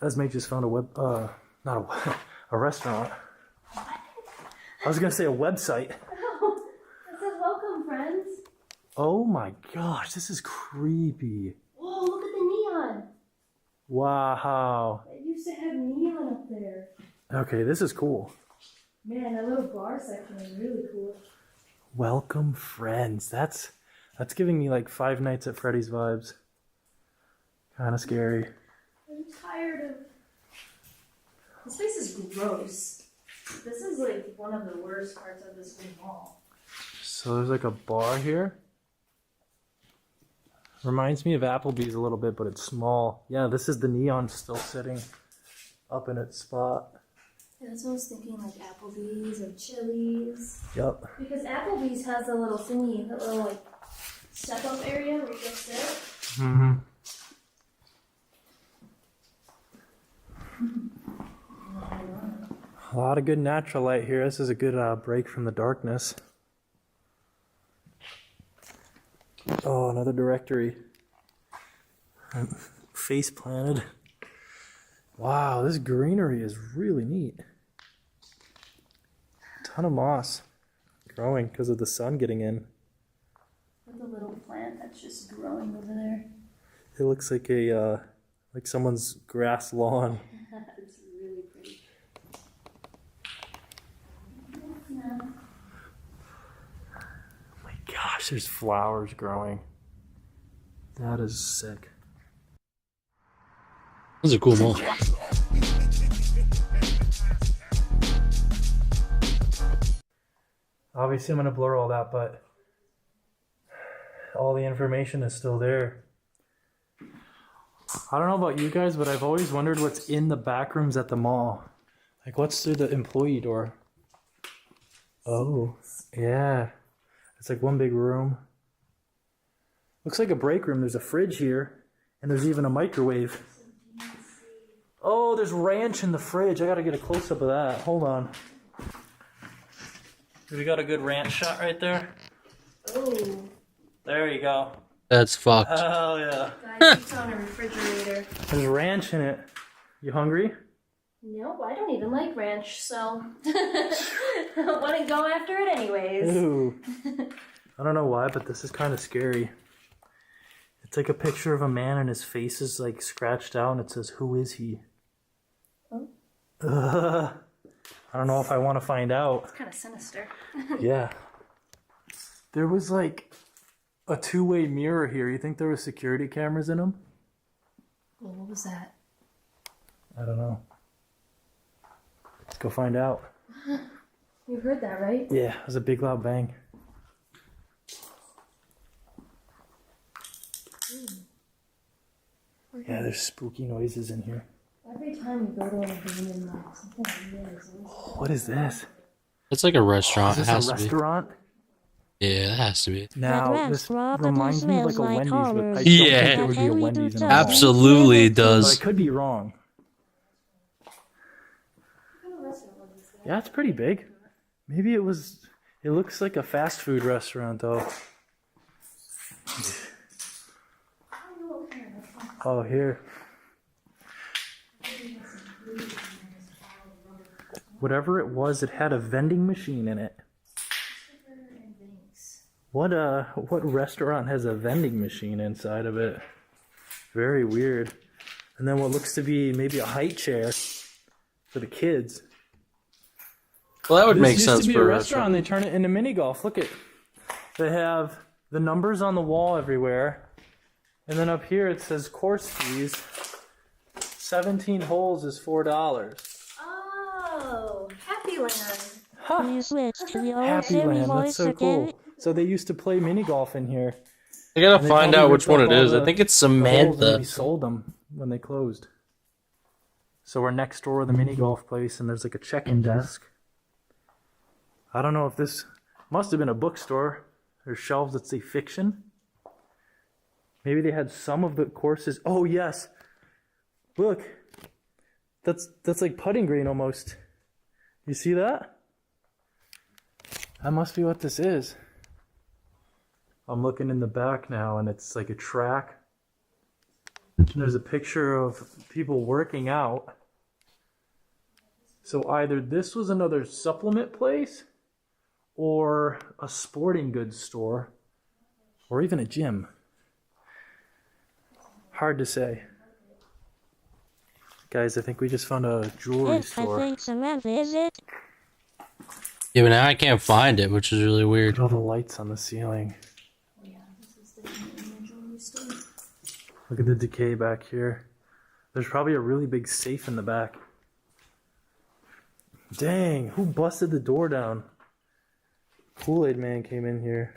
[SPEAKER 21] Esme just found a restaurant. I was gonna say a website.
[SPEAKER 22] Oh, it says welcome, friends.
[SPEAKER 21] Oh my gosh, this is creepy.
[SPEAKER 22] Whoa, look at the neon.
[SPEAKER 21] Wow.
[SPEAKER 22] It used to have neon up there.
[SPEAKER 21] Okay, this is cool.
[SPEAKER 22] Man, that little bar section is really cool.
[SPEAKER 21] Welcome, friends. That's giving me like Five Nights at Freddy's vibes. Kind of scary.
[SPEAKER 22] I'm tired of... This place is gross. This is like one of the worst parts of this whole mall.
[SPEAKER 21] So there's like a bar here. Reminds me of Applebee's a little bit, but it's small. Yeah, this is the neon still sitting up in its spot.
[SPEAKER 22] Yeah, that's what I was thinking, like Applebee's or Chili's.
[SPEAKER 21] Yep.
[SPEAKER 22] Because Applebee's has a little thingy, that little like step-up area where you go sit.
[SPEAKER 21] Mm-hmm. A lot of good natural light here. This is a good break from the darkness. Oh, another directory. Face planted. Wow, this greenery is really neat. Ton of moss growing because of the sun getting in.
[SPEAKER 22] With a little plant that's just growing over there.
[SPEAKER 21] It looks like like someone's grass lawn.
[SPEAKER 22] It's really pretty.
[SPEAKER 21] Oh my gosh, there's flowers growing. That is sick.
[SPEAKER 1] This is a cool mall.
[SPEAKER 21] Obviously, I'm going to blur all that, but all the information is still there. I don't know about you guys, but I've always wondered what's in the back rooms at the mall. Like, what's through the employee door? Oh, yeah. It's like one big room. Looks like a break room. There's a fridge here, and there's even a microwave. Oh, there's ranch in the fridge. I gotta get a close-up of that. Hold on. We got a good ranch shot right there.
[SPEAKER 22] Oh.
[SPEAKER 21] There you go.
[SPEAKER 1] That's fucked.
[SPEAKER 21] Oh, yeah.
[SPEAKER 22] Guys, it's on a refrigerator.
[SPEAKER 21] There's ranch in it. You hungry?
[SPEAKER 22] Nope, I don't even like ranch, so I don't want to go after it anyways.
[SPEAKER 21] Ooh. I don't know why, but this is kind of scary. It's like a picture of a man and his face is like scratched out and it says, "Who is he?"
[SPEAKER 22] Oh.
[SPEAKER 21] I don't know if I want to find out.
[SPEAKER 22] It's kind of sinister.
[SPEAKER 21] Yeah. There was like a two-way mirror here. You think there was security cameras in them?
[SPEAKER 22] Well, what was that?
[SPEAKER 21] I don't know. Let's go find out.
[SPEAKER 22] You heard that, right?
[SPEAKER 21] Yeah, it was a big loud bang. Yeah, there's spooky noises in here.
[SPEAKER 22] Every time you go to an abandoned mall, something weird is
[SPEAKER 21] What is this?
[SPEAKER 1] It's like a restaurant.
[SPEAKER 21] Is
[SPEAKER 1] It
[SPEAKER 21] this
[SPEAKER 1] has
[SPEAKER 21] a
[SPEAKER 1] to be.
[SPEAKER 21] restaurant?
[SPEAKER 1] Yeah, it has to be.
[SPEAKER 21] Now, this reminds me of like a Wendy's, but I don't think
[SPEAKER 1] Yeah.
[SPEAKER 21] there would be a Wendy's in a mall.
[SPEAKER 1] Absolutely it
[SPEAKER 21] But
[SPEAKER 1] does.
[SPEAKER 21] I could be wrong. Yeah, it's pretty big. Maybe it was... It looks like a fast food restaurant, though. Oh, here. Whatever it was, it had a vending machine in it. What restaurant has a vending machine inside of it? Very weird. And then what looks to be maybe a height chair for the kids.
[SPEAKER 1] Well, that would make
[SPEAKER 21] This
[SPEAKER 1] sense
[SPEAKER 21] used to be
[SPEAKER 1] for
[SPEAKER 21] a
[SPEAKER 1] a
[SPEAKER 21] restaurant. They turn it into mini golf. Look at, they have the numbers on the wall everywhere, and then up here it says course fees. 17 holes is $4.
[SPEAKER 22] Oh, Happy Land.
[SPEAKER 8] Please switch to the old
[SPEAKER 21] Happy
[SPEAKER 8] Siri
[SPEAKER 21] Land, that's
[SPEAKER 8] voice
[SPEAKER 21] so
[SPEAKER 8] again.
[SPEAKER 21] cool. So they used to play mini golf in here.
[SPEAKER 1] I gotta
[SPEAKER 21] And they
[SPEAKER 1] find
[SPEAKER 21] probably
[SPEAKER 1] out which
[SPEAKER 21] ripped
[SPEAKER 1] one
[SPEAKER 21] up
[SPEAKER 1] it
[SPEAKER 21] all
[SPEAKER 1] is. I think it's
[SPEAKER 21] the holes and
[SPEAKER 1] Samantha.
[SPEAKER 21] maybe sold them when they closed. So we're next door to the mini golf place, and there's like a check-in desk. I don't know if this must have been a bookstore. There's shelves that say fiction. Maybe they had some of the courses. Oh yes, look, that's like putting green almost. You see that? That must be what this is. I'm looking in the back now, and it's like a track. There's a picture of people working out. So either this was another supplement place, or a sporting goods store, or even a gym. Hard to say. Guys, I think we just found a jewelry
[SPEAKER 8] Yes, I
[SPEAKER 21] store.
[SPEAKER 8] think Samantha is it.
[SPEAKER 1] Yeah, but now I can't find it, which is really weird.
[SPEAKER 21] Look at all the lights on the ceiling. Look at the decay back here. There's probably a really big safe in the back. Dang, who busted the door down? Kool-Aid Man came in here.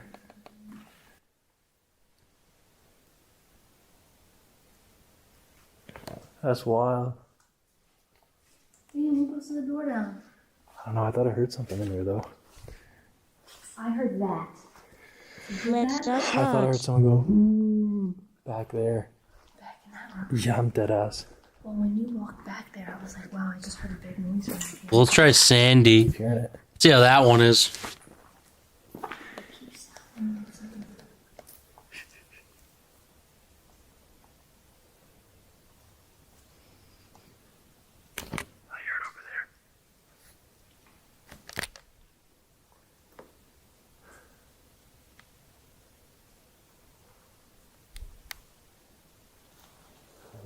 [SPEAKER 21] That's wild.
[SPEAKER 22] Who busted the door down?
[SPEAKER 21] I don't know, I thought I heard something in there though.
[SPEAKER 22] I heard that. You heard
[SPEAKER 8] Let's
[SPEAKER 22] that?
[SPEAKER 8] just
[SPEAKER 21] I thought I heard
[SPEAKER 8] watch.
[SPEAKER 21] someone go, ooh, back there.
[SPEAKER 22] Back in that room.
[SPEAKER 21] Yeah, I'm dead ass.
[SPEAKER 22] Well, when you walked back there, I was like, wow, I just heard a big noise right here.
[SPEAKER 1] Well, let's try Sandy.
[SPEAKER 21] Hearing it.
[SPEAKER 1] See how that one is.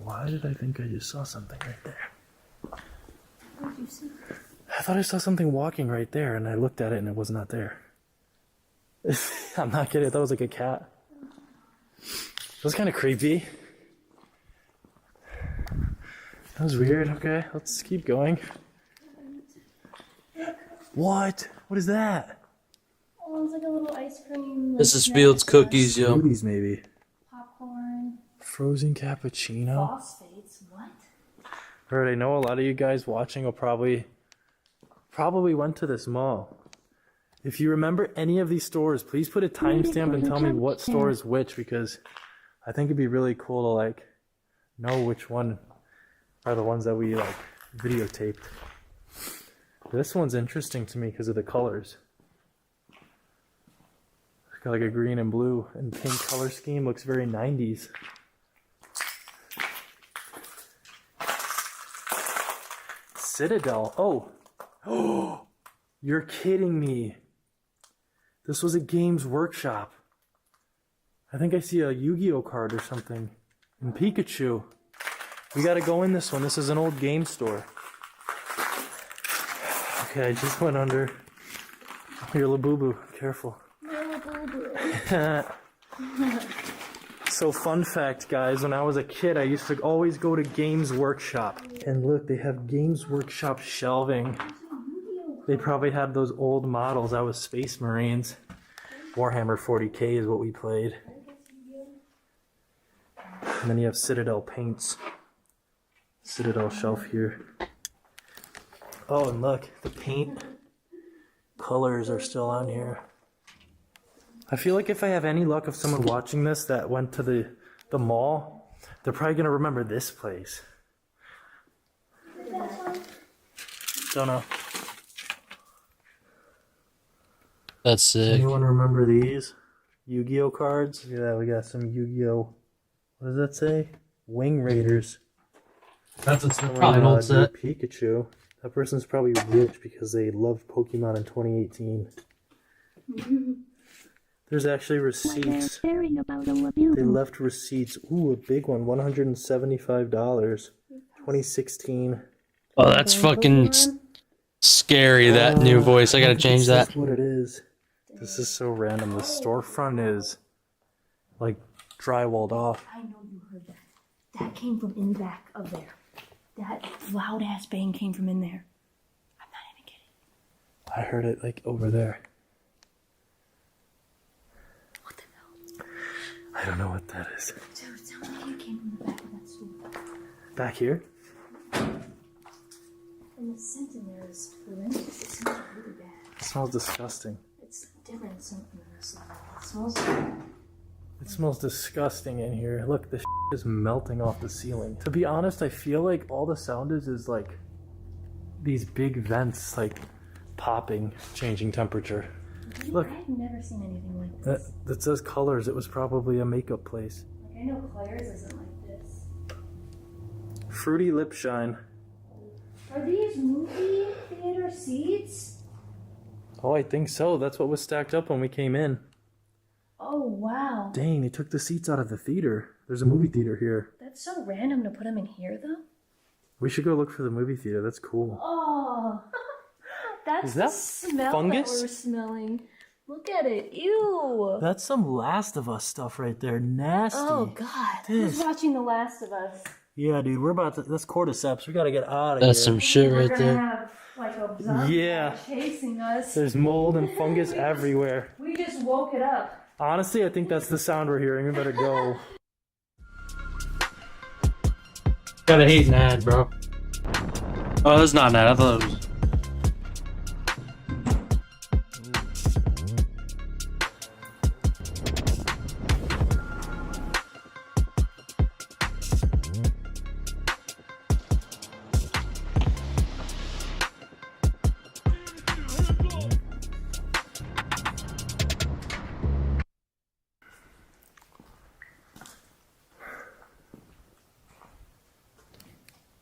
[SPEAKER 21] Why did I think I just saw something right there?
[SPEAKER 22] What did you see?
[SPEAKER 21] I thought I saw something walking right there, and I looked at it, and it was not there. I'm not kidding. I thought it was like a cat. It was kind of creepy. That was weird. Okay, let's keep going. What? What is that?
[SPEAKER 22] Oh, it's like a little ice cream.
[SPEAKER 1] This is Fields cookies, yo.
[SPEAKER 21] Smoothies, maybe.
[SPEAKER 22] Popcorn.
[SPEAKER 21] Frozen cappuccino.
[SPEAKER 22] Phosphates. What?
[SPEAKER 21] Alright, I know a lot of you guys watching will probably went to this mall. If you remember any of these stores, please put a timestamp and tell me what store is which, because I think it'd be really cool to like know which one are the ones that we like videotaped. This one's interesting to me because of the colors. It's got like a green and blue and pink color scheme. Looks very 90s. Citadel. Oh, you're kidding me. This was a Games Workshop. I think I see a Yu-Gi-Oh card or something. And Pikachu. We gotta go in this one. This is an old game store. Okay, I just went under. Your Labubu, careful. So fun fact, guys, when I was a kid, I used to always go to Games Workshop. And look, they have Games Workshop shelving. They probably had those old models. I was Space Marines. Warhammer 40K is what we played. And then you have Citadel paints. Citadel shelf here. Oh, and look, the paint colors are still on here. I feel like if I have any luck of someone watching this that went to the mall, they're probably gonna remember this place. Don't know.
[SPEAKER 1] That's sick.
[SPEAKER 21] Anyone remember these? Yu-Gi-Oh cards? Yeah, we got some Yu-Gi-Oh. What does that say? Wing Raiders.
[SPEAKER 1] That's probably an old set.
[SPEAKER 21] Pikachu. That person's probably rich because they loved Pokemon in 2018. There's actually receipts. They left receipts. Ooh, a big one. $175. 2016.
[SPEAKER 1] Oh, that's fucking scary, that new voice. I gotta change that.
[SPEAKER 21] That's what it is. This is so random. The storefront is like drywalled off.
[SPEAKER 22] I know you heard that. That came from in back of there. That loud ass bang came from in there. I'm not even kidding.
[SPEAKER 21] I heard it like over there.
[SPEAKER 22] What the hell?
[SPEAKER 21] I don't know what that is.
[SPEAKER 22] Dude, it sounds like it came from the back of that store.
[SPEAKER 21] Back here?
[SPEAKER 22] And the scent in there is horrendous. It smells really bad.
[SPEAKER 21] It smells disgusting.
[SPEAKER 22] It's different scent from the rest of it.
[SPEAKER 21] It smells disgusting in here. Look, the is melting off the ceiling. To be honest, I feel like all the sound is like these big vents like popping, changing temperature. Look,
[SPEAKER 22] I've never seen anything like this.
[SPEAKER 21] that says colors. It was probably a makeup place.
[SPEAKER 22] Like, I know Claire's isn't like this.
[SPEAKER 21] Fruity Lip Shine.
[SPEAKER 22] Are these movie theater seats?
[SPEAKER 21] Oh, I think so. That's what was stacked up when we came in.
[SPEAKER 22] Oh, wow.
[SPEAKER 21] Dang, they took the seats out of the theater. There's a movie theater here.
[SPEAKER 22] That's so random to put them in here, though.
[SPEAKER 21] We should go look for the movie theater. That's cool.
[SPEAKER 22] Oh, that's
[SPEAKER 21] Is that
[SPEAKER 22] the smell
[SPEAKER 21] fungus?
[SPEAKER 22] that we're smelling. Look at it. Ew.
[SPEAKER 21] That's some Last of Us stuff right there. Nasty.
[SPEAKER 22] Oh, God.
[SPEAKER 21] This.
[SPEAKER 22] Who's watching The Last of Us?
[SPEAKER 21] Yeah, dude, we're about to. That's cordyceps. We gotta get out of here.
[SPEAKER 1] That's some shit
[SPEAKER 22] We're
[SPEAKER 1] right
[SPEAKER 22] gonna
[SPEAKER 1] there.
[SPEAKER 22] have, like, a zombie
[SPEAKER 21] Yeah.
[SPEAKER 22] chasing us.
[SPEAKER 21] There's mold and fungus everywhere.
[SPEAKER 22] We just woke it up.
[SPEAKER 21] Honestly, I think that's the sound we're hearing. We better go.
[SPEAKER 1] Gotta hate an ad, bro. Oh, that's not an ad. I thought it was.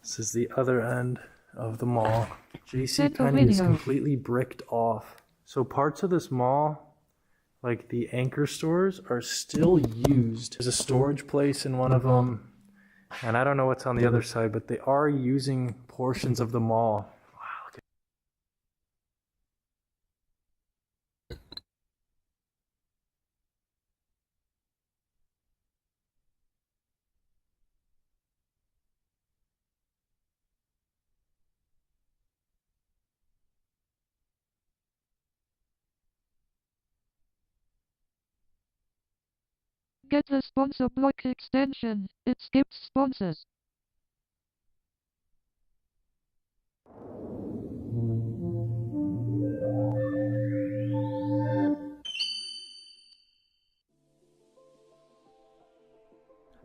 [SPEAKER 21] This is the other end of the mall. JCPenney is completely bricked off. So parts of this mall, like the anchor stores, are still used. There's a storage place in one of them, and I don't know what's on the other side, but they are using portions of the mall.
[SPEAKER 6] Get the sponsor block extension. It skips sponsors.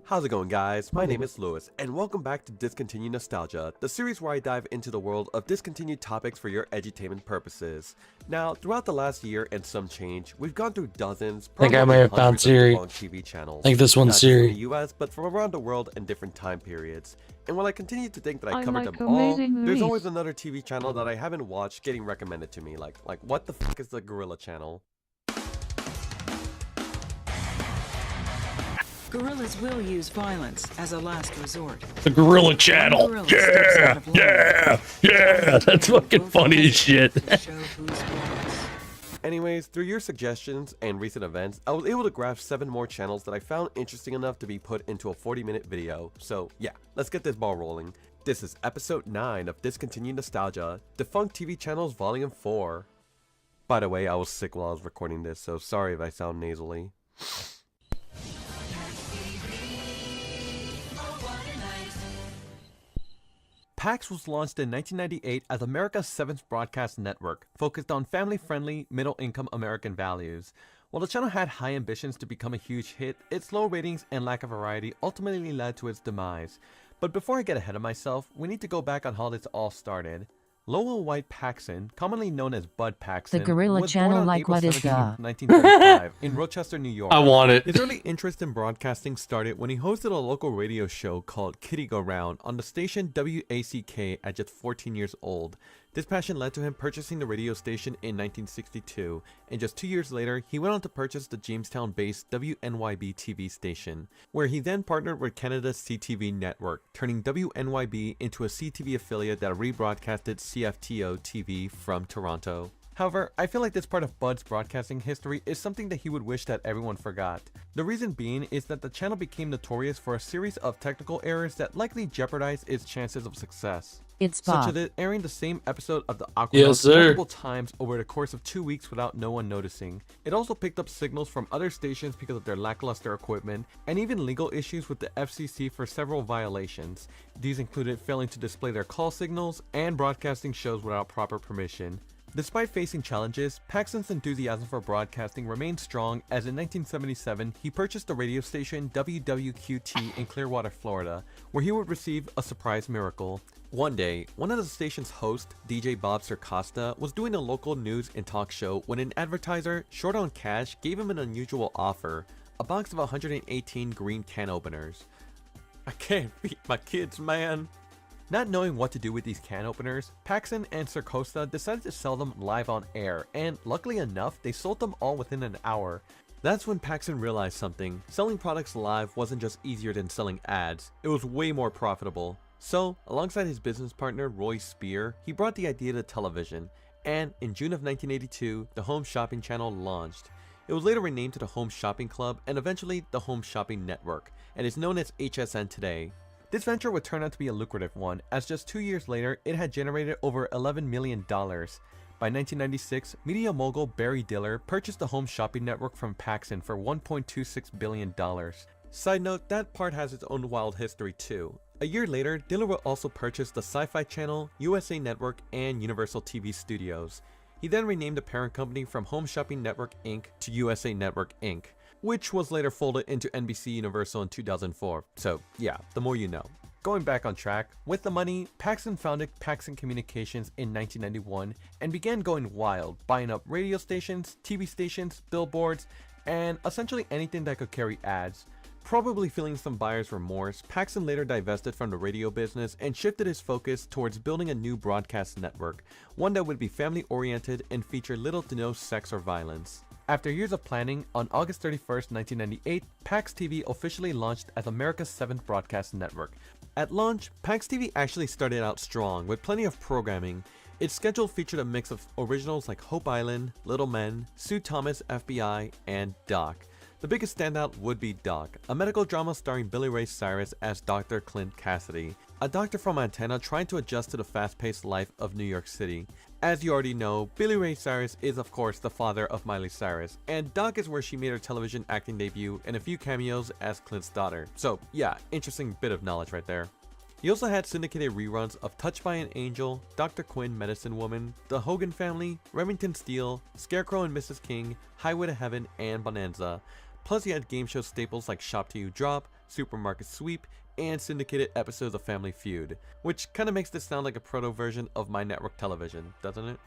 [SPEAKER 7] How's it going, guys? My name is Lewis, and welcome back to Discontinued Nostalgia, the series where I dive into the world of discontinued topics for your edutainment purposes. Now, throughout the last year and some change, we've gone through dozens,
[SPEAKER 1] I think I may have found Siri.
[SPEAKER 7] TV channels.
[SPEAKER 1] I think this one's
[SPEAKER 7] not just in
[SPEAKER 1] Siri.
[SPEAKER 7] the US, but from around the world and different time periods. And while I continue to think that I covered
[SPEAKER 6] like
[SPEAKER 7] them all,
[SPEAKER 6] amazing
[SPEAKER 7] there's
[SPEAKER 6] movies.
[SPEAKER 7] always another TV channel that I haven't watched getting recommended to me. Like what the fuck is the Gorilla Channel?
[SPEAKER 4] Guerrillas will use violence as a last resort.
[SPEAKER 1] The Gorilla Channel. Yeah, yeah, yeah. That's fucking funny as shit.
[SPEAKER 7] Anyways, through your suggestions and recent events, I was able to grab 7 more channels that I found interesting enough to be put into a 40-minute video. So yeah, let's get this ball rolling. This is episode 9 of Discontinued Nostalgia, Defunct TV Channels Volume 4. By the way, I was sick while I was recording this, so sorry if I sound nasally. PAX was launched in 1998 as America's 7th broadcast network, focused on family-friendly, middle-income American values. While the channel had high ambitions to become a huge hit, its low ratings and lack of variety ultimately led to its demise. But before I get ahead of myself, we need to go back on how this all started. Lowell White Paxson, commonly known as Bud Paxson,
[SPEAKER 9] the Gorilla
[SPEAKER 7] was
[SPEAKER 9] Channel,
[SPEAKER 7] born on
[SPEAKER 9] like
[SPEAKER 7] April
[SPEAKER 9] what is
[SPEAKER 7] 17th,
[SPEAKER 9] the
[SPEAKER 7] 1935 in Rochester, New York.
[SPEAKER 1] I want it.
[SPEAKER 7] His early interest in broadcasting started when he hosted a local radio show called Kitty Go Round on the station WACK at just 14 years old. This passion led to him purchasing the radio station in 1962, and just 2 years later, he went on to purchase the Jamestown-based WNYB TV station, where he then partnered with Canada's CTV network, turning WNYB into a CTV affiliate that rebroadcasted CFTO TV from Toronto. However, I feel like this part of Bud's broadcasting history is something that he would wish that everyone forgot. The reason being is that the channel became notorious for a series of technical errors that likely jeopardized its chances of success. Such as it airing the same episode of the Aquanauts multiple times over the course of 2 weeks without no one noticing. It also picked up signals from other stations because of their lackluster equipment, and even legal issues with the FCC for several violations. These included failing to display their call signals and broadcasting shows without proper permission. Despite facing challenges, Paxson's enthusiasm for broadcasting remained strong, as in 1977 he purchased the radio station WWQT in Clearwater, Florida, where he would receive a surprise miracle. One day, one of the station's hosts, DJ Bob Circosta, was doing a local news and talk show when an advertiser, short on cash, gave him an unusual offer: a box of 118 green can openers. I can't feed my kids, man. Not knowing what to do with these can openers, Paxson and Circosta decided to sell them live on air, and luckily enough, they sold them all within an hour. That's when Paxson realized something: selling products live wasn't just easier than selling ads, it was way more profitable. So, alongside his business partner Roy Spear, he brought the idea to television, and in June of 1982, the Home Shopping Channel launched. It was later renamed to the Home Shopping Club and eventually the Home Shopping Network, and is known as HSN today. This venture would turn out to be a lucrative one, as just 2 years later, it had generated over $11 million. By 1996, media mogul Barry Diller purchased the Home Shopping Network from Paxson for $1.26 billion. Side note, that part has its own wild history too. A year later, Diller would also purchase the Sci-Fi Channel, USA Network, and Universal TV Studios. He then renamed the parent company from Home Shopping Network Inc. to USA Network Inc., which was later folded into NBC Universal in 2004. So yeah, the more you know. Going back on track, with the money, Paxson founded Paxson Communications in 1991 and began going wild, buying up radio stations, TV stations, billboards, and essentially anything that could carry ads. Probably feeling some buyer's remorse, Paxson later divested from the radio business and shifted his focus towards building a new broadcast network, one that would be family-oriented and feature little to no sex or violence. After years of planning, on August 31st, 1998, Pax TV officially launched as America's 7th broadcast network. At launch, Pax TV actually started out strong with plenty of programming. Its schedule featured a mix of originals like Hope Island, Little Men, Sue Thomas FBI, and Doc. The biggest standout would be Doc, a medical drama starring Billy Ray Cyrus as Dr. Clint Cassidy, a doctor from Montana trying to adjust to the fast-paced life of New York City. As you already know, Billy Ray Cyrus is of course the father of Miley Cyrus, and Doc is where she made her television acting debut and a few cameos as Clint's daughter. So yeah, interesting bit of knowledge right there. He also had syndicated reruns of Touched by an Angel, Dr. Quinn, Medicine Woman, The Hogan Family, Remington Steele, Scarecrow and Mrs. King, Highway to Heaven, and Bonanza. Plus he had game show staples like Shop Till You Drop, Supermarket Sweep, and syndicated episodes of Family Feud, which kinda makes this sound like a proto-version of My Network Television, doesn't it?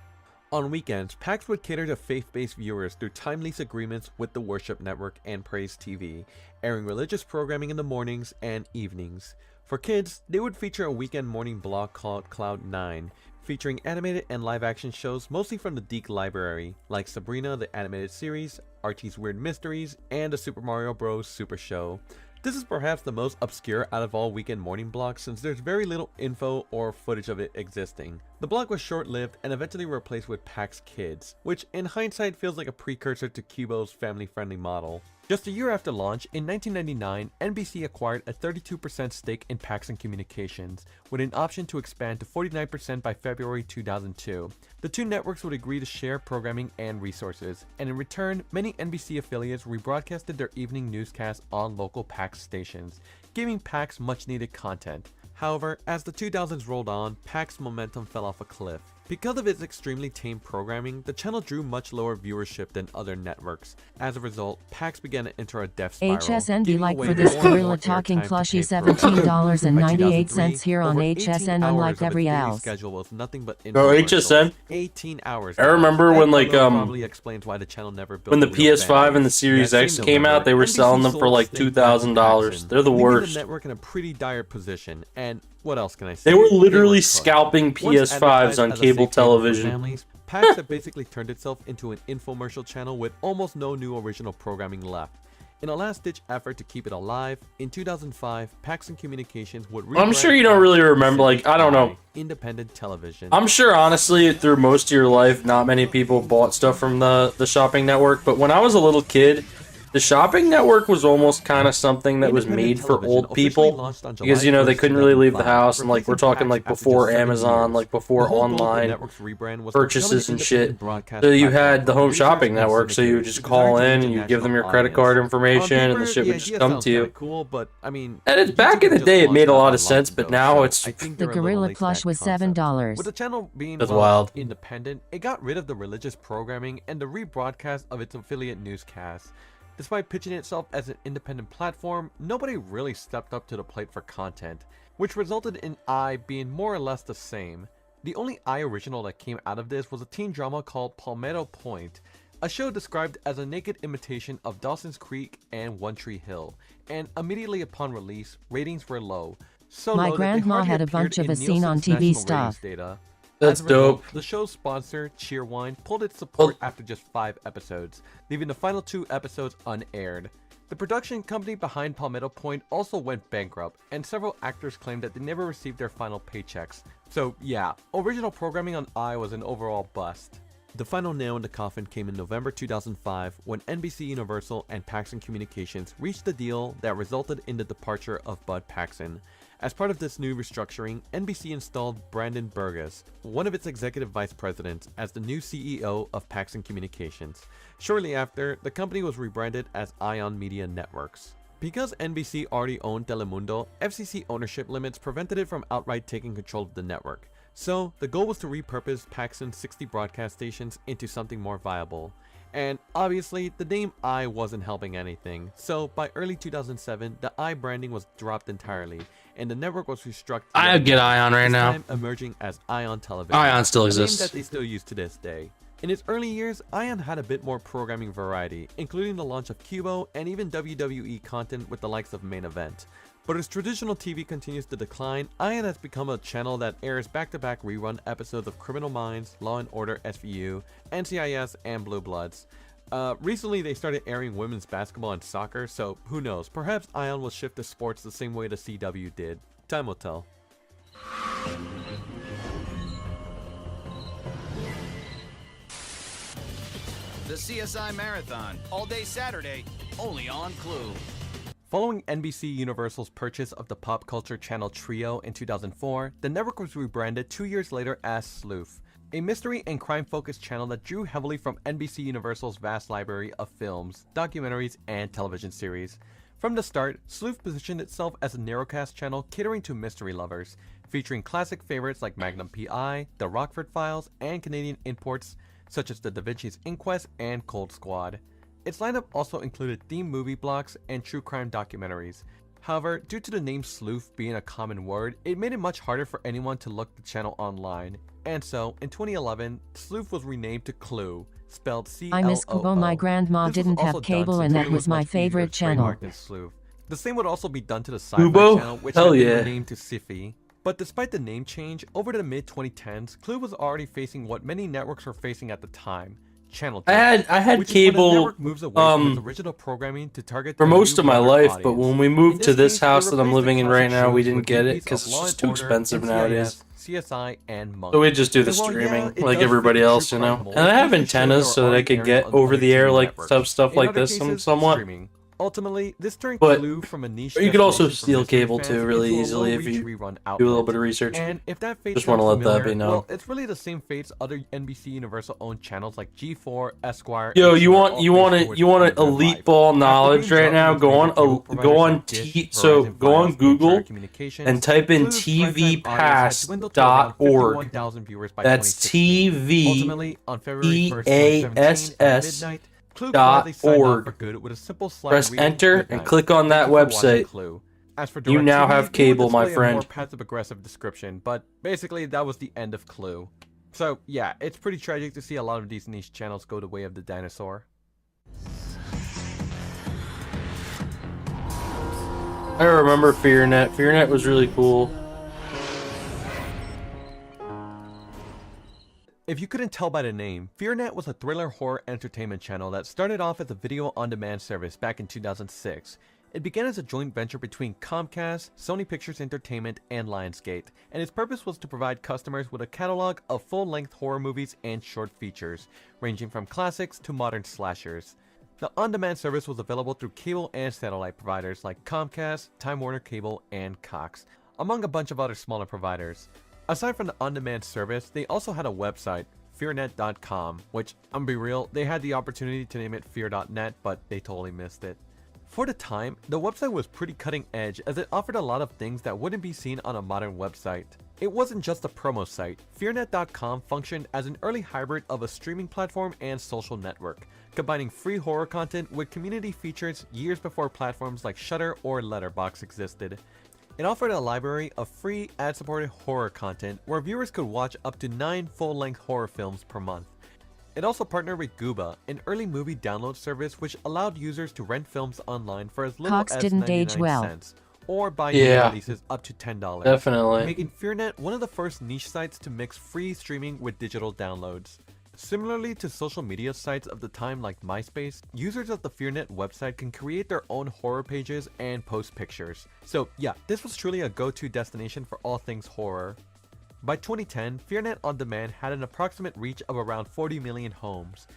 [SPEAKER 7] On weekends, PAX would cater to faith-based viewers through time lease agreements with the Worship Network and Praise TV, airing religious programming in the mornings and evenings. For kids, they would feature a weekend morning block called Cloud 9, featuring animated and live-action shows mostly from the Deke Library, like Sabrina the Animated Series, Archie's Weird Mysteries, and the Super Mario Bros. Super Show. This is perhaps the most obscure out of all weekend morning blogs since there's very little info or footage of it existing. The blog was short-lived and eventually replaced with PAX Kids, which in hindsight feels like a precursor to Cubo's family-friendly model. Just a year after launch, in 1999, NBC acquired a 32% stake in Paxson Communications, with an option to expand to 49% by February 2002. The two networks would agree to share programming and resources, and in return, many NBC affiliates rebroadcasted their evening newscasts on local PAX stations, giving PAX much-needed content. However, as the 2000s rolled on, PAX momentum fell off a cliff. Because of its extremely tame programming, the channel drew much lower viewership than other networks. As a result, PAX began to enter a death spiral.
[SPEAKER 9] HSN like for this Gorilla Talking plushie $17.98 here on HSN, unlike every else.
[SPEAKER 7] Schedule was nothing but
[SPEAKER 1] HSN.
[SPEAKER 7] 18 hours.
[SPEAKER 1] I remember when like
[SPEAKER 7] probably explains why the channel never built
[SPEAKER 1] when the PS5 and the Series X came out, they were selling them for like $2,000. They're the worst.
[SPEAKER 7] The network in a pretty dire position, and what else can I say?
[SPEAKER 1] They were literally scalping PS5s on cable television.
[SPEAKER 7] PAX had basically turned itself into an infomercial channel with almost no new original programming left. In a last-ditch effort to keep it alive, in 2005, Paxson Communications would
[SPEAKER 1] I'm sure you don't really remember, like, I don't know.
[SPEAKER 7] Independent television.
[SPEAKER 1] I'm sure, honestly, through most of your life, not many people bought stuff from the shopping network, but when I was a little kid, the shopping network was almost kind of something that was made for old people, because, you know, they couldn't really leave the house, and, like, we're talking, like, before Amazon, like, before online purchases and shit. So you had the home shopping network, so you would just call in, and you give them your credit card information, and the shit would just come to you. And it's back in the day, it made a lot of sense, but now it's...
[SPEAKER 9] The Gorilla plush was $7.
[SPEAKER 7] With the channel being
[SPEAKER 1] wild.
[SPEAKER 7] Independent, it got rid of the religious programming and the rebroadcast of its affiliate newscasts. Despite pitching itself as an independent platform, nobody really stepped up to the plate for content, which resulted in I being more or less the same. The only I original that came out of this was a teen drama called Palmetto Point, a show described as a naked imitation of Dawson's Creek and One Tree Hill, and immediately upon release, ratings were low. So
[SPEAKER 9] My
[SPEAKER 7] low
[SPEAKER 9] grandma
[SPEAKER 7] that they
[SPEAKER 9] had a
[SPEAKER 7] hardly
[SPEAKER 9] bunch of
[SPEAKER 7] appeared
[SPEAKER 9] a
[SPEAKER 7] in
[SPEAKER 9] scene on
[SPEAKER 7] Nielsen's
[SPEAKER 9] TV
[SPEAKER 7] national
[SPEAKER 9] stuff.
[SPEAKER 7] ratings data.
[SPEAKER 1] That's
[SPEAKER 7] As a result,
[SPEAKER 1] dope.
[SPEAKER 7] the show's sponsor, Cheerwine, pulled its support after just 5 episodes, leaving the final 2 episodes unaired. The production company behind Palmetto Point also went bankrupt, and several actors claimed that they never received their final paychecks. So yeah, original programming on I was an overall bust. The final nail in the coffin came in November 2005 when NBC Universal and Paxson Communications reached a deal that resulted in the departure of Bud Paxson. As part of this new restructuring, NBC installed Brandon Burgess, one of its executive vice presidents, as the new CEO of Paxson Communications. Shortly after, the company was rebranded as Ion Media Networks. Because NBC already owned Telemundo, FCC ownership limits prevented it from outright taking control of the network. So, the goal was to repurpose Paxson's 60 broadcast stations into something more viable. And obviously, the name I wasn't helping anything, so by early 2007, the I branding was dropped entirely, and the network was restructured.
[SPEAKER 1] I get Ion right now.
[SPEAKER 7] This time emerging as Ion Television.
[SPEAKER 1] Ion still
[SPEAKER 7] a name
[SPEAKER 1] exists.
[SPEAKER 7] that they still use to this day. In its early years, Ion had a bit more programming variety, including the launch of Cubo and even WWE content with the likes of Main Event. But as traditional TV continues to decline, Ion has become a channel that airs back-to-back rerun episodes of Criminal Minds, Law & Order SVU, NCIS, and Blue Bloods. Recently they started airing women's basketball and soccer, so who knows, perhaps Ion will shift to sports the same way the CW did. Time will tell.
[SPEAKER 11] The CSI Marathon, all day Saturday, only on Clue.
[SPEAKER 7] Following NBC Universal's purchase of the pop culture channel Trio in 2004, the network was rebranded 2 years later as Sleuth, a mystery and crime-focused channel that drew heavily from NBC Universal's vast library of films, documentaries, and television series. From the start, Sleuth positioned itself as a narrowcast channel catering to mystery lovers, featuring classic favorites like Magnum P.I., The Rockford Files, and Canadian imports such as The Da Vinci's Inquest and Cold Squad. Its lineup also included themed movie blocks and true crime documentaries. However, due to the name Sleuth being a common word, it made it much harder for anyone to look the channel online. And so, in 2011, Sleuth was renamed to Clue, spelled C-L-O-O.
[SPEAKER 9] I miss Kubo. My grandma didn't have cable, and that was my favorite channel.
[SPEAKER 7] The same would also be done to the sci-fi
[SPEAKER 1] Kubo?
[SPEAKER 7] channel, which
[SPEAKER 1] Hell
[SPEAKER 7] had been
[SPEAKER 1] yeah.
[SPEAKER 7] renamed to Siffy. But despite the name change, over the mid-2010s, Clue was already facing what many networks were facing at the time: channel
[SPEAKER 1] I
[SPEAKER 7] type,
[SPEAKER 1] had
[SPEAKER 7] which is when a
[SPEAKER 1] cable
[SPEAKER 7] network moves away from its original programming to target
[SPEAKER 1] for
[SPEAKER 7] a
[SPEAKER 1] most
[SPEAKER 7] new
[SPEAKER 1] of my
[SPEAKER 7] younger
[SPEAKER 1] life, but
[SPEAKER 7] audience.
[SPEAKER 1] when we
[SPEAKER 7] In
[SPEAKER 1] moved to this
[SPEAKER 7] case, they
[SPEAKER 1] house that I'm
[SPEAKER 7] replaced the
[SPEAKER 1] living in right
[SPEAKER 7] classic
[SPEAKER 1] now, we
[SPEAKER 7] shows
[SPEAKER 1] didn't
[SPEAKER 7] with
[SPEAKER 1] get it
[SPEAKER 7] repeats
[SPEAKER 1] because
[SPEAKER 7] of
[SPEAKER 1] it's
[SPEAKER 7] Law
[SPEAKER 1] just
[SPEAKER 7] and
[SPEAKER 1] too
[SPEAKER 7] Order,
[SPEAKER 1] expensive nowadays.
[SPEAKER 7] NCIS, CSI, and Monk.
[SPEAKER 1] So we just do the
[SPEAKER 7] And while,
[SPEAKER 1] streaming
[SPEAKER 7] yeah, it
[SPEAKER 1] like
[SPEAKER 7] does
[SPEAKER 1] everybody
[SPEAKER 7] fit the
[SPEAKER 1] else,
[SPEAKER 7] true
[SPEAKER 1] you know.
[SPEAKER 7] crime mold,
[SPEAKER 1] And I have
[SPEAKER 7] these new shows
[SPEAKER 1] antennas
[SPEAKER 7] are
[SPEAKER 1] so that I
[SPEAKER 7] already
[SPEAKER 1] could
[SPEAKER 7] airing
[SPEAKER 1] get
[SPEAKER 7] on
[SPEAKER 1] over
[SPEAKER 7] other
[SPEAKER 1] the air
[SPEAKER 7] TV
[SPEAKER 1] like
[SPEAKER 7] networks.
[SPEAKER 1] stuff
[SPEAKER 7] In
[SPEAKER 1] like
[SPEAKER 7] other
[SPEAKER 1] this
[SPEAKER 7] cases,
[SPEAKER 1] somewhat.
[SPEAKER 7] streaming. Ultimately, this turned
[SPEAKER 1] But
[SPEAKER 7] Clue from a niche
[SPEAKER 1] you could also
[SPEAKER 7] destination for
[SPEAKER 1] steal
[SPEAKER 7] mystery
[SPEAKER 1] cable
[SPEAKER 7] fans
[SPEAKER 1] too really
[SPEAKER 7] into a
[SPEAKER 1] easily if
[SPEAKER 7] low-reach
[SPEAKER 1] you
[SPEAKER 7] rerun
[SPEAKER 1] do a little
[SPEAKER 7] outlet.
[SPEAKER 1] bit of research.
[SPEAKER 7] And if that fate
[SPEAKER 1] Just want to
[SPEAKER 7] sounds
[SPEAKER 1] let that
[SPEAKER 7] familiar,
[SPEAKER 1] be known.
[SPEAKER 7] well, it's really the same fates other NBC Universal owned channels like G4, Esquire,
[SPEAKER 1] Yo,
[SPEAKER 7] and
[SPEAKER 1] you
[SPEAKER 7] Chiller
[SPEAKER 1] want
[SPEAKER 7] all
[SPEAKER 1] you
[SPEAKER 7] face
[SPEAKER 1] want it
[SPEAKER 7] towards
[SPEAKER 1] you want
[SPEAKER 7] end
[SPEAKER 1] an
[SPEAKER 7] of their
[SPEAKER 1] elite
[SPEAKER 7] life.
[SPEAKER 1] ball
[SPEAKER 7] After
[SPEAKER 1] knowledge
[SPEAKER 7] being
[SPEAKER 1] right
[SPEAKER 7] dropped
[SPEAKER 1] now?
[SPEAKER 7] with
[SPEAKER 1] Go
[SPEAKER 7] major
[SPEAKER 1] on
[SPEAKER 7] cable providers like Dish, Verizon,
[SPEAKER 1] go on
[SPEAKER 7] Fios, and
[SPEAKER 1] Google
[SPEAKER 7] Charter Communications,
[SPEAKER 1] and type in
[SPEAKER 7] Clue's primetime audience had dwindled to around
[SPEAKER 1] tvpass.org.
[SPEAKER 7] 51,000 viewers by
[SPEAKER 1] That's
[SPEAKER 7] 2016. Ultimately, on February 1st, 2017 at midnight, Clue quietly signed off for good with a simple slide
[SPEAKER 1] Press
[SPEAKER 7] reading,
[SPEAKER 1] enter
[SPEAKER 7] "Good
[SPEAKER 1] and
[SPEAKER 7] night.
[SPEAKER 1] click on that
[SPEAKER 7] Thank you for watching
[SPEAKER 1] website.
[SPEAKER 7] Clue." As for
[SPEAKER 1] You now
[SPEAKER 7] DirecTV,
[SPEAKER 1] have
[SPEAKER 7] they
[SPEAKER 1] cable,
[SPEAKER 7] would
[SPEAKER 1] my
[SPEAKER 7] display a more
[SPEAKER 1] friend.
[SPEAKER 7] passive-aggressive description, but basically that was the end of Clue. So yeah, it's pretty tragic to see a lot of these niche channels go the way of the dinosaur.
[SPEAKER 1] I remember FearNet. FearNet was really cool.
[SPEAKER 7] If you couldn't tell by the name, FearNet was a thriller horror entertainment channel that started off as a video-on-demand service back in 2006. It began as a joint venture between Comcast, Sony Pictures Entertainment, and Lionsgate, and its purpose was to provide customers with a catalog of full-length horror movies and short features, ranging from classics to modern slashers. The on-demand service was available through cable and satellite providers like Comcast, Time Warner Cable, and Cox, among a bunch of other smaller providers. Aside from the on-demand service, they also had a website, fearnet.com, which, I'm be real, they had the opportunity to name it fear.net, but they totally missed it. For the time, the website was pretty cutting edge as it offered a lot of things that wouldn't be seen on a modern website. It wasn't just a promo site. Fearnet.com functioned as an early hybrid of a streaming platform and social network, combining free horror content with community features years before platforms like Shudder or Letterboxd existed. It offered a library of free, ad-supported horror content where viewers could watch up to 9 full-length horror films per month. It also partnered with Gooba, an early movie download service which allowed users to rent films online for as little
[SPEAKER 9] Cox
[SPEAKER 7] as
[SPEAKER 9] didn't
[SPEAKER 7] 99
[SPEAKER 9] age well.
[SPEAKER 7] cents, or buy new
[SPEAKER 1] Yeah.
[SPEAKER 7] releases up to $10,
[SPEAKER 1] Definitely.
[SPEAKER 7] making FearNet one of the first niche sites to mix free streaming with digital downloads. Similarly to social media sites of the time like MySpace, users of the FearNet website can create their own horror pages and post pictures. So yeah, this was truly a go-to destination for all things horror. By 2010, FearNet On Demand had an approximate reach of around 40 million homes,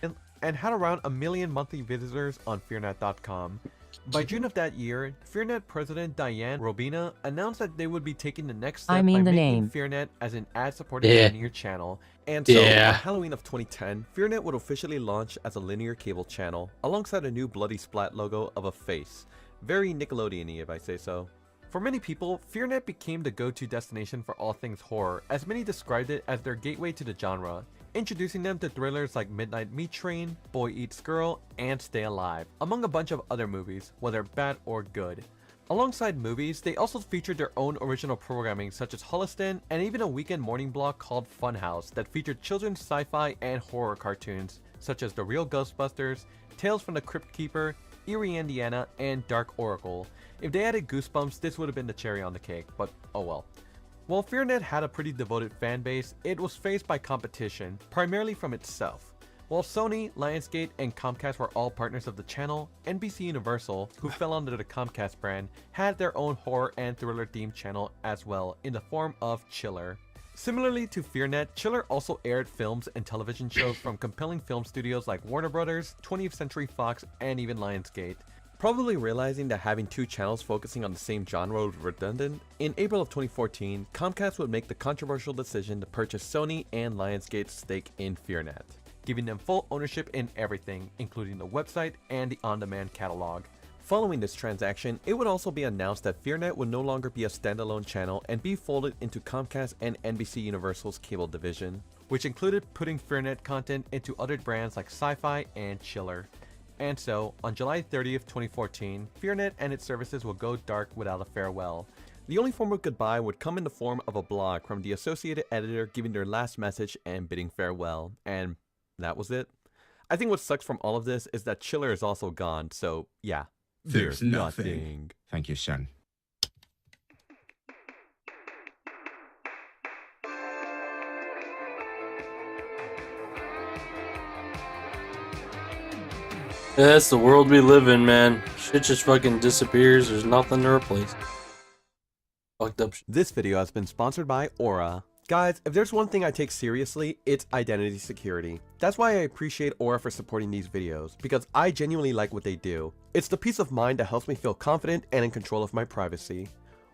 [SPEAKER 7] and had around 1 million monthly visitors on fearnet.com. By June of that year, FearNet President Diane Robina announced that they would be taking the next step by making
[SPEAKER 9] name.
[SPEAKER 7] FearNet as an ad-supported linear channel. And so,
[SPEAKER 1] Yeah.
[SPEAKER 7] on Halloween of 2010, FearNet would officially launch as a linear cable channel, alongside a new bloody splat logo of a face. Very Nickelodeon-y if I say so. For many people, FearNet became the go-to destination for all things horror, as many described it as their gateway to the genre, introducing them to thrillers like Midnight Meat Train, Boy Eats Girl, and Stay Alive, among a bunch of other movies, whether bad or good. Alongside movies, they also featured their own original programming such as Holliston, and even a weekend morning block called Funhouse that featured children's sci-fi and horror cartoons, such as The Real Ghostbusters, Tales from the Crypt Keeper, Erie, Indiana, and Dark Oracle. If they added Goosebumps, this would have been the cherry on the cake, but oh well. While FearNet had a pretty devoted fan base, it was faced by competition, primarily from itself. While Sony, Lionsgate, and Comcast were all partners of the channel, NBC Universal, who fell under the Comcast brand, had their own horror and thriller themed channel as well, in the form of Chiller. Similarly to FearNet, Chiller also aired films and television shows from compelling film studios like Warner Brothers, 20th Century Fox, and even Lionsgate. Probably realizing that having two channels focusing on the same genre was redundant, in April of 2014, Comcast would make the controversial decision to purchase Sony and Lionsgate's stake in FearNet, giving them full ownership in everything, including the website and the on-demand catalog. Following this transaction, it would also be announced that FearNet would no longer be a standalone channel and be folded into Comcast and NBC Universal's cable division, which included putting FearNet content into other brands like Sci-Fi and Chiller. And so, on July 30th, 2014, FearNet and its services will go dark without a farewell. The only form of goodbye would come in the form of a blog from the associated editor giving their last message and bidding farewell, and that was it. I think what sucks from all of this is that Chiller is also gone, so yeah.
[SPEAKER 5] There's nothing. Thank you, son.
[SPEAKER 1] That's the world we live in, man. Shit just fucking disappears. There's nothing to replace. Fucked up shit.
[SPEAKER 7] This video has been sponsored by Aura. Guys, if there's one thing I take seriously, it's identity security. That's why I appreciate Aura for supporting these videos, because I genuinely like what they do. It's the peace of mind that helps me feel confident and in control of my privacy.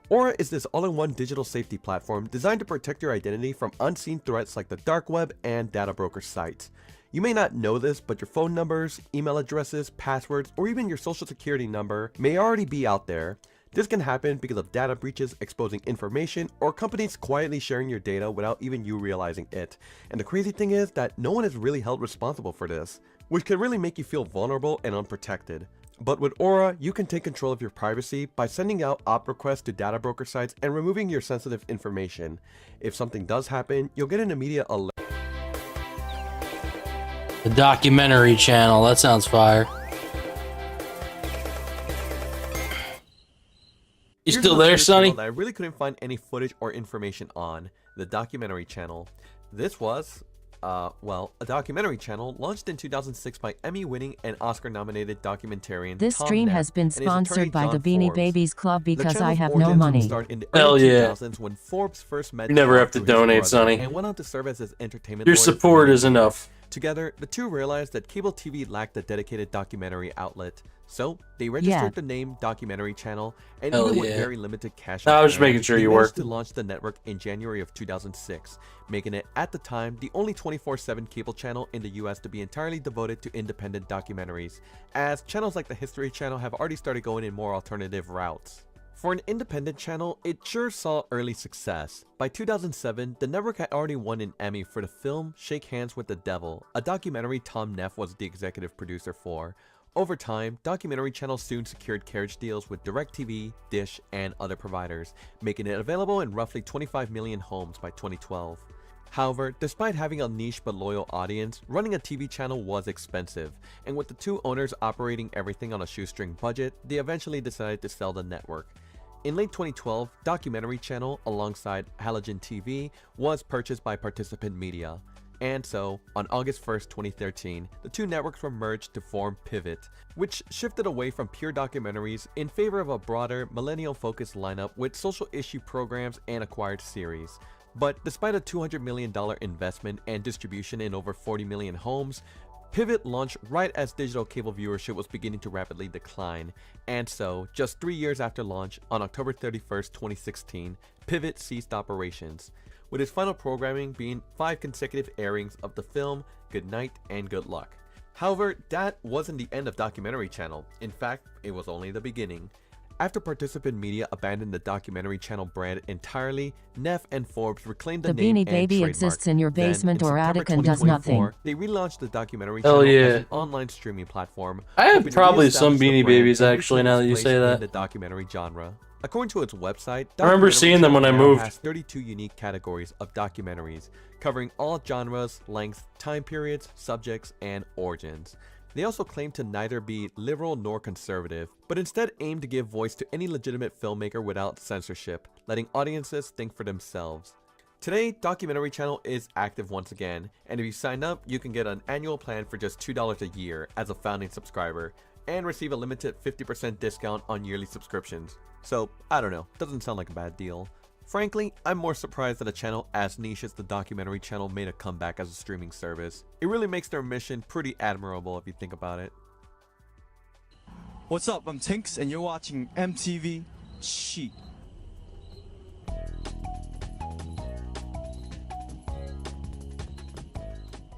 [SPEAKER 7] Aura is this all-in-one digital safety platform designed to protect your identity from unseen threats like the dark web and data broker sites. You may not know this, but your phone numbers, email addresses, passwords, or even your social security number may already be out there. This can happen because of data breaches exposing information or companies quietly sharing your data without even you realizing it. And the crazy thing is that no one is really held responsible for this, which can really make you feel vulnerable and unprotected. But with Aura, you can take control of your privacy by sending out opt requests to data broker sites and removing your sensitive information. If something does happen, you'll get an immediate alert.
[SPEAKER 1] The documentary channel, that sounds fire. You
[SPEAKER 7] Here's
[SPEAKER 1] still
[SPEAKER 7] another
[SPEAKER 1] there, Sonny?
[SPEAKER 7] channel that I really couldn't find any footage or information on, the documentary channel. This was, well, a documentary channel launched in 2006 by Emmy-winning and Oscar-nominated documentarian
[SPEAKER 9] This
[SPEAKER 7] Tom
[SPEAKER 9] stream
[SPEAKER 7] Neff
[SPEAKER 9] has been
[SPEAKER 7] and his attorney
[SPEAKER 9] sponsored by the
[SPEAKER 7] John
[SPEAKER 9] Beanie
[SPEAKER 7] Forbes.
[SPEAKER 9] Babies Club
[SPEAKER 7] The
[SPEAKER 9] because I
[SPEAKER 7] channel's
[SPEAKER 9] have no
[SPEAKER 7] origins
[SPEAKER 9] money.
[SPEAKER 7] start in the
[SPEAKER 1] Hell
[SPEAKER 7] early
[SPEAKER 1] yeah.
[SPEAKER 7] 2000s when Forbes first met
[SPEAKER 1] You never
[SPEAKER 7] Tom
[SPEAKER 1] have to
[SPEAKER 7] through his
[SPEAKER 1] donate,
[SPEAKER 7] brother
[SPEAKER 1] Sonny.
[SPEAKER 7] and went on to serve as his entertainment
[SPEAKER 1] Your
[SPEAKER 7] lawyer for
[SPEAKER 1] support
[SPEAKER 7] many
[SPEAKER 1] is
[SPEAKER 7] years.
[SPEAKER 1] enough.
[SPEAKER 7] Together, the two realized that cable TV lacked a dedicated documentary outlet, so they registered the name Documentary Channel, and
[SPEAKER 1] Hell
[SPEAKER 7] even with
[SPEAKER 1] yeah.
[SPEAKER 7] very limited cash,
[SPEAKER 1] I
[SPEAKER 7] on
[SPEAKER 1] was just
[SPEAKER 7] hand,
[SPEAKER 1] making sure
[SPEAKER 7] they
[SPEAKER 1] you
[SPEAKER 7] managed
[SPEAKER 1] were.
[SPEAKER 7] to launch the network in January of 2006, making it at the time the only 24/7 cable channel in the US to be entirely devoted to independent documentaries, as channels like the History Channel have already started going in more alternative routes. For an independent channel, it sure saw early success. By 2007, the network had already won an Emmy for the film Shake Hands with the Devil, a documentary Tom Neff was the executive producer for. Over time, Documentary Channel soon secured carriage deals with DirecTV, Dish, and other providers, making it available in roughly 25 million homes by 2012. However, despite having a niche but loyal audience, running a TV channel was expensive, and with the two owners operating everything on a shoestring budget, they eventually decided to sell the network. In late 2012, Documentary Channel, alongside Halogen TV, was purchased by Participant Media. And so, on August 1st, 2013, the two networks were merged to form Pivot, which shifted away from pure documentaries in favor of a broader, millennial-focused lineup with social issue programs and acquired series. But despite a $200 million investment and distribution in over 40 million homes, Pivot launched right as digital cable viewership was beginning to rapidly decline, and so, just 3 years after launch, on October 31st, 2016, Pivot ceased operations, with its final programming being 5 consecutive airings of the film Good Night and Good Luck. However, that wasn't the end of Documentary Channel. In fact, it was only the beginning. After Participant Media abandoned the Documentary Channel brand entirely, Neff and Forbes reclaimed the name
[SPEAKER 9] Beanie
[SPEAKER 7] and
[SPEAKER 9] Baby
[SPEAKER 7] trademark.
[SPEAKER 9] exists in your
[SPEAKER 7] Then,
[SPEAKER 9] basement
[SPEAKER 7] in
[SPEAKER 9] or
[SPEAKER 7] September
[SPEAKER 9] attic and does
[SPEAKER 7] 2024,
[SPEAKER 9] nothing.
[SPEAKER 7] They relaunched the Documentary
[SPEAKER 1] Hell
[SPEAKER 7] Channel as
[SPEAKER 1] yeah.
[SPEAKER 7] an online streaming platform.
[SPEAKER 1] I have
[SPEAKER 7] hoping to
[SPEAKER 1] probably some
[SPEAKER 7] reestablish the
[SPEAKER 1] Beanie
[SPEAKER 7] brand
[SPEAKER 1] Babies,
[SPEAKER 7] and
[SPEAKER 1] actually,
[SPEAKER 7] reclaim
[SPEAKER 1] now that
[SPEAKER 7] its
[SPEAKER 1] you
[SPEAKER 7] place
[SPEAKER 1] say
[SPEAKER 7] in
[SPEAKER 1] that.
[SPEAKER 7] the documentary genre. According to its website,
[SPEAKER 1] I remember
[SPEAKER 7] Documentary
[SPEAKER 1] seeing them when I
[SPEAKER 7] Channel now
[SPEAKER 1] moved.
[SPEAKER 7] has 32 unique categories of documentaries, covering all genres, lengths, time periods, subjects, and origins. They also claim to neither be liberal nor conservative, but instead aim to give voice to any legitimate filmmaker without censorship, letting audiences think for themselves. Today, Documentary Channel is active once again, and if you sign up, you can get an annual plan for just $2 a year as a founding subscriber, and receive a limited 50% discount on yearly subscriptions. So, I don't know, doesn't sound like a bad deal. Frankly, I'm more surprised that a channel as niche as the Documentary Channel made a comeback as a streaming service. It really makes their mission pretty admirable if you think about it.
[SPEAKER 10] What's up, I'm Tinks and you're watching MTV Sheet.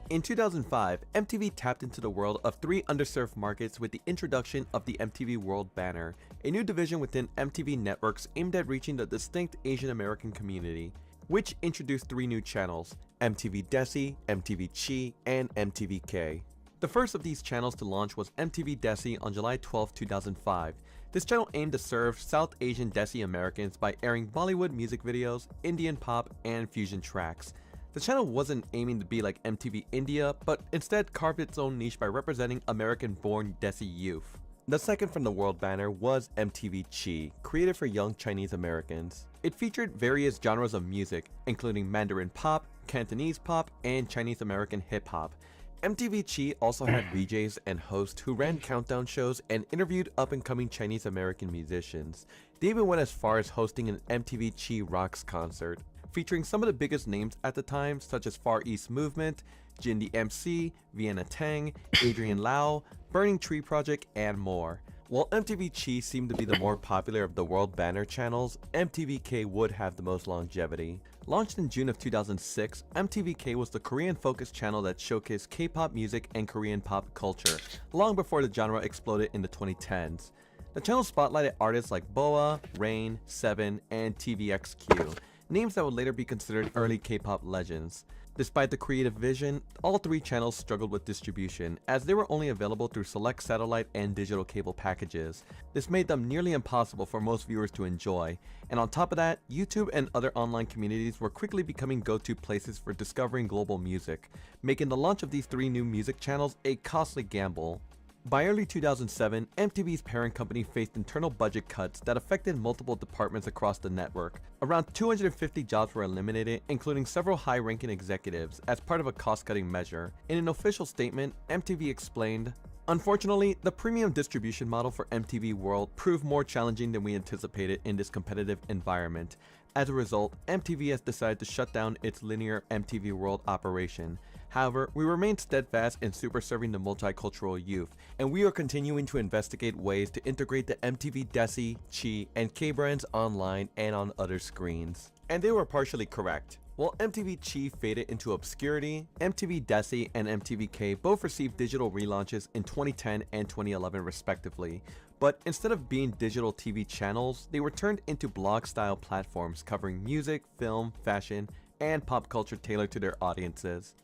[SPEAKER 7] In 2005, MTV tapped into the world of 3 underserved markets with the introduction of the MTV World banner, a new division within MTV Networks aimed at reaching the distinct Asian American community, which introduced 3 new channels, MTV Desi, MTV Chi, and MTV-K. The first of these channels to launch was MTV Desi on July 12, 2005. This channel aimed to serve South Asian Desi Americans by airing Bollywood music videos, Indian pop, and fusion tracks. The channel wasn't aiming to be like MTV India, but instead carved its own niche by representing American-born Desi youth. The second from the World banner was MTV Chi, created for young Chinese Americans. It featured various genres of music, including Mandarin pop, Cantonese pop, and Chinese American hip-hop. MTV Chi also had VJs and hosts who ran countdown shows and interviewed up-and-coming Chinese American musicians. They even went as far as hosting an MTV Chi Rocks concert, featuring some of the biggest names at the time, such as Far East Movement, Jin the MC, Vienna Tang, Adrian Lau, Burning Tree Project, and more. While MTV Chi seemed to be the more popular of the world banner channels, MTVK would have the most longevity. Launched in June of 2006, MTVK was the Korean-focused channel that showcased K-pop music and Korean pop culture, long before the genre exploded in the 2010s. The channel spotlighted artists like BoA, Rain, Seven, and TVXQ, names that would later be considered early K-pop legends. Despite the creative vision, all three channels struggled with distribution, as they were only available through select satellite and digital cable packages. This made them nearly impossible for most viewers to enjoy, and on top of that, YouTube and other online communities were quickly becoming go-to places for discovering global music, making the launch of these three new music channels a costly gamble. By early 2007, MTV's parent company faced internal budget cuts that affected multiple departments across the network. Around 250 jobs were eliminated, including several high-ranking executives, as part of a cost-cutting measure. In an official statement, MTV explained, "Unfortunately, the premium distribution model for MTV World proved more challenging than we anticipated in this competitive environment. As a result, MTV has decided to shut down its linear MTV World operation. However, we remain steadfast in super serving the multicultural youth, and we are continuing to investigate ways to integrate the MTV Desi, Chi, and K brands online and on other screens." And they were partially correct. While MTV Chi faded into obscurity, MTV Desi and MTVK both received digital relaunches in 2010 and 2011 respectively. But instead of being digital TV channels, they were turned into blog-style platforms covering music, film, fashion, and pop culture tailored to their audiences.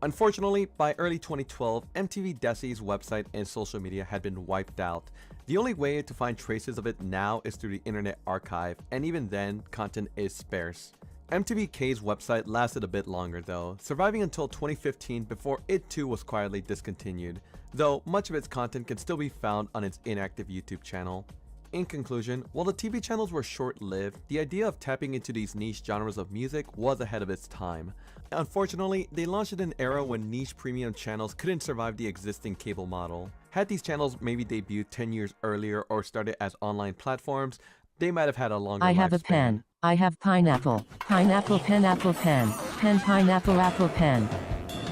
[SPEAKER 7] Unfortunately, by early 2012, MTV Desi's website and social media had been wiped out. The only way to find traces of it now is through the Internet Archive, and even then, content is sparse. MTVK's website lasted a bit longer though, surviving until 2015 before it too was quietly discontinued, though much of its content can still be found on its inactive YouTube channel. In conclusion, while the TV channels were short-lived, the idea of tapping into these niche genres of music was ahead of its time. Unfortunately, they launched in an era when niche premium channels couldn't survive the existing cable model. Had these channels maybe debuted 10 years earlier or started as online platforms, they might have had a longer lifespan.
[SPEAKER 9] I have a pen. I have pineapple. Pineapple, pen, apple, pen. Pen, pineapple, apple, pen.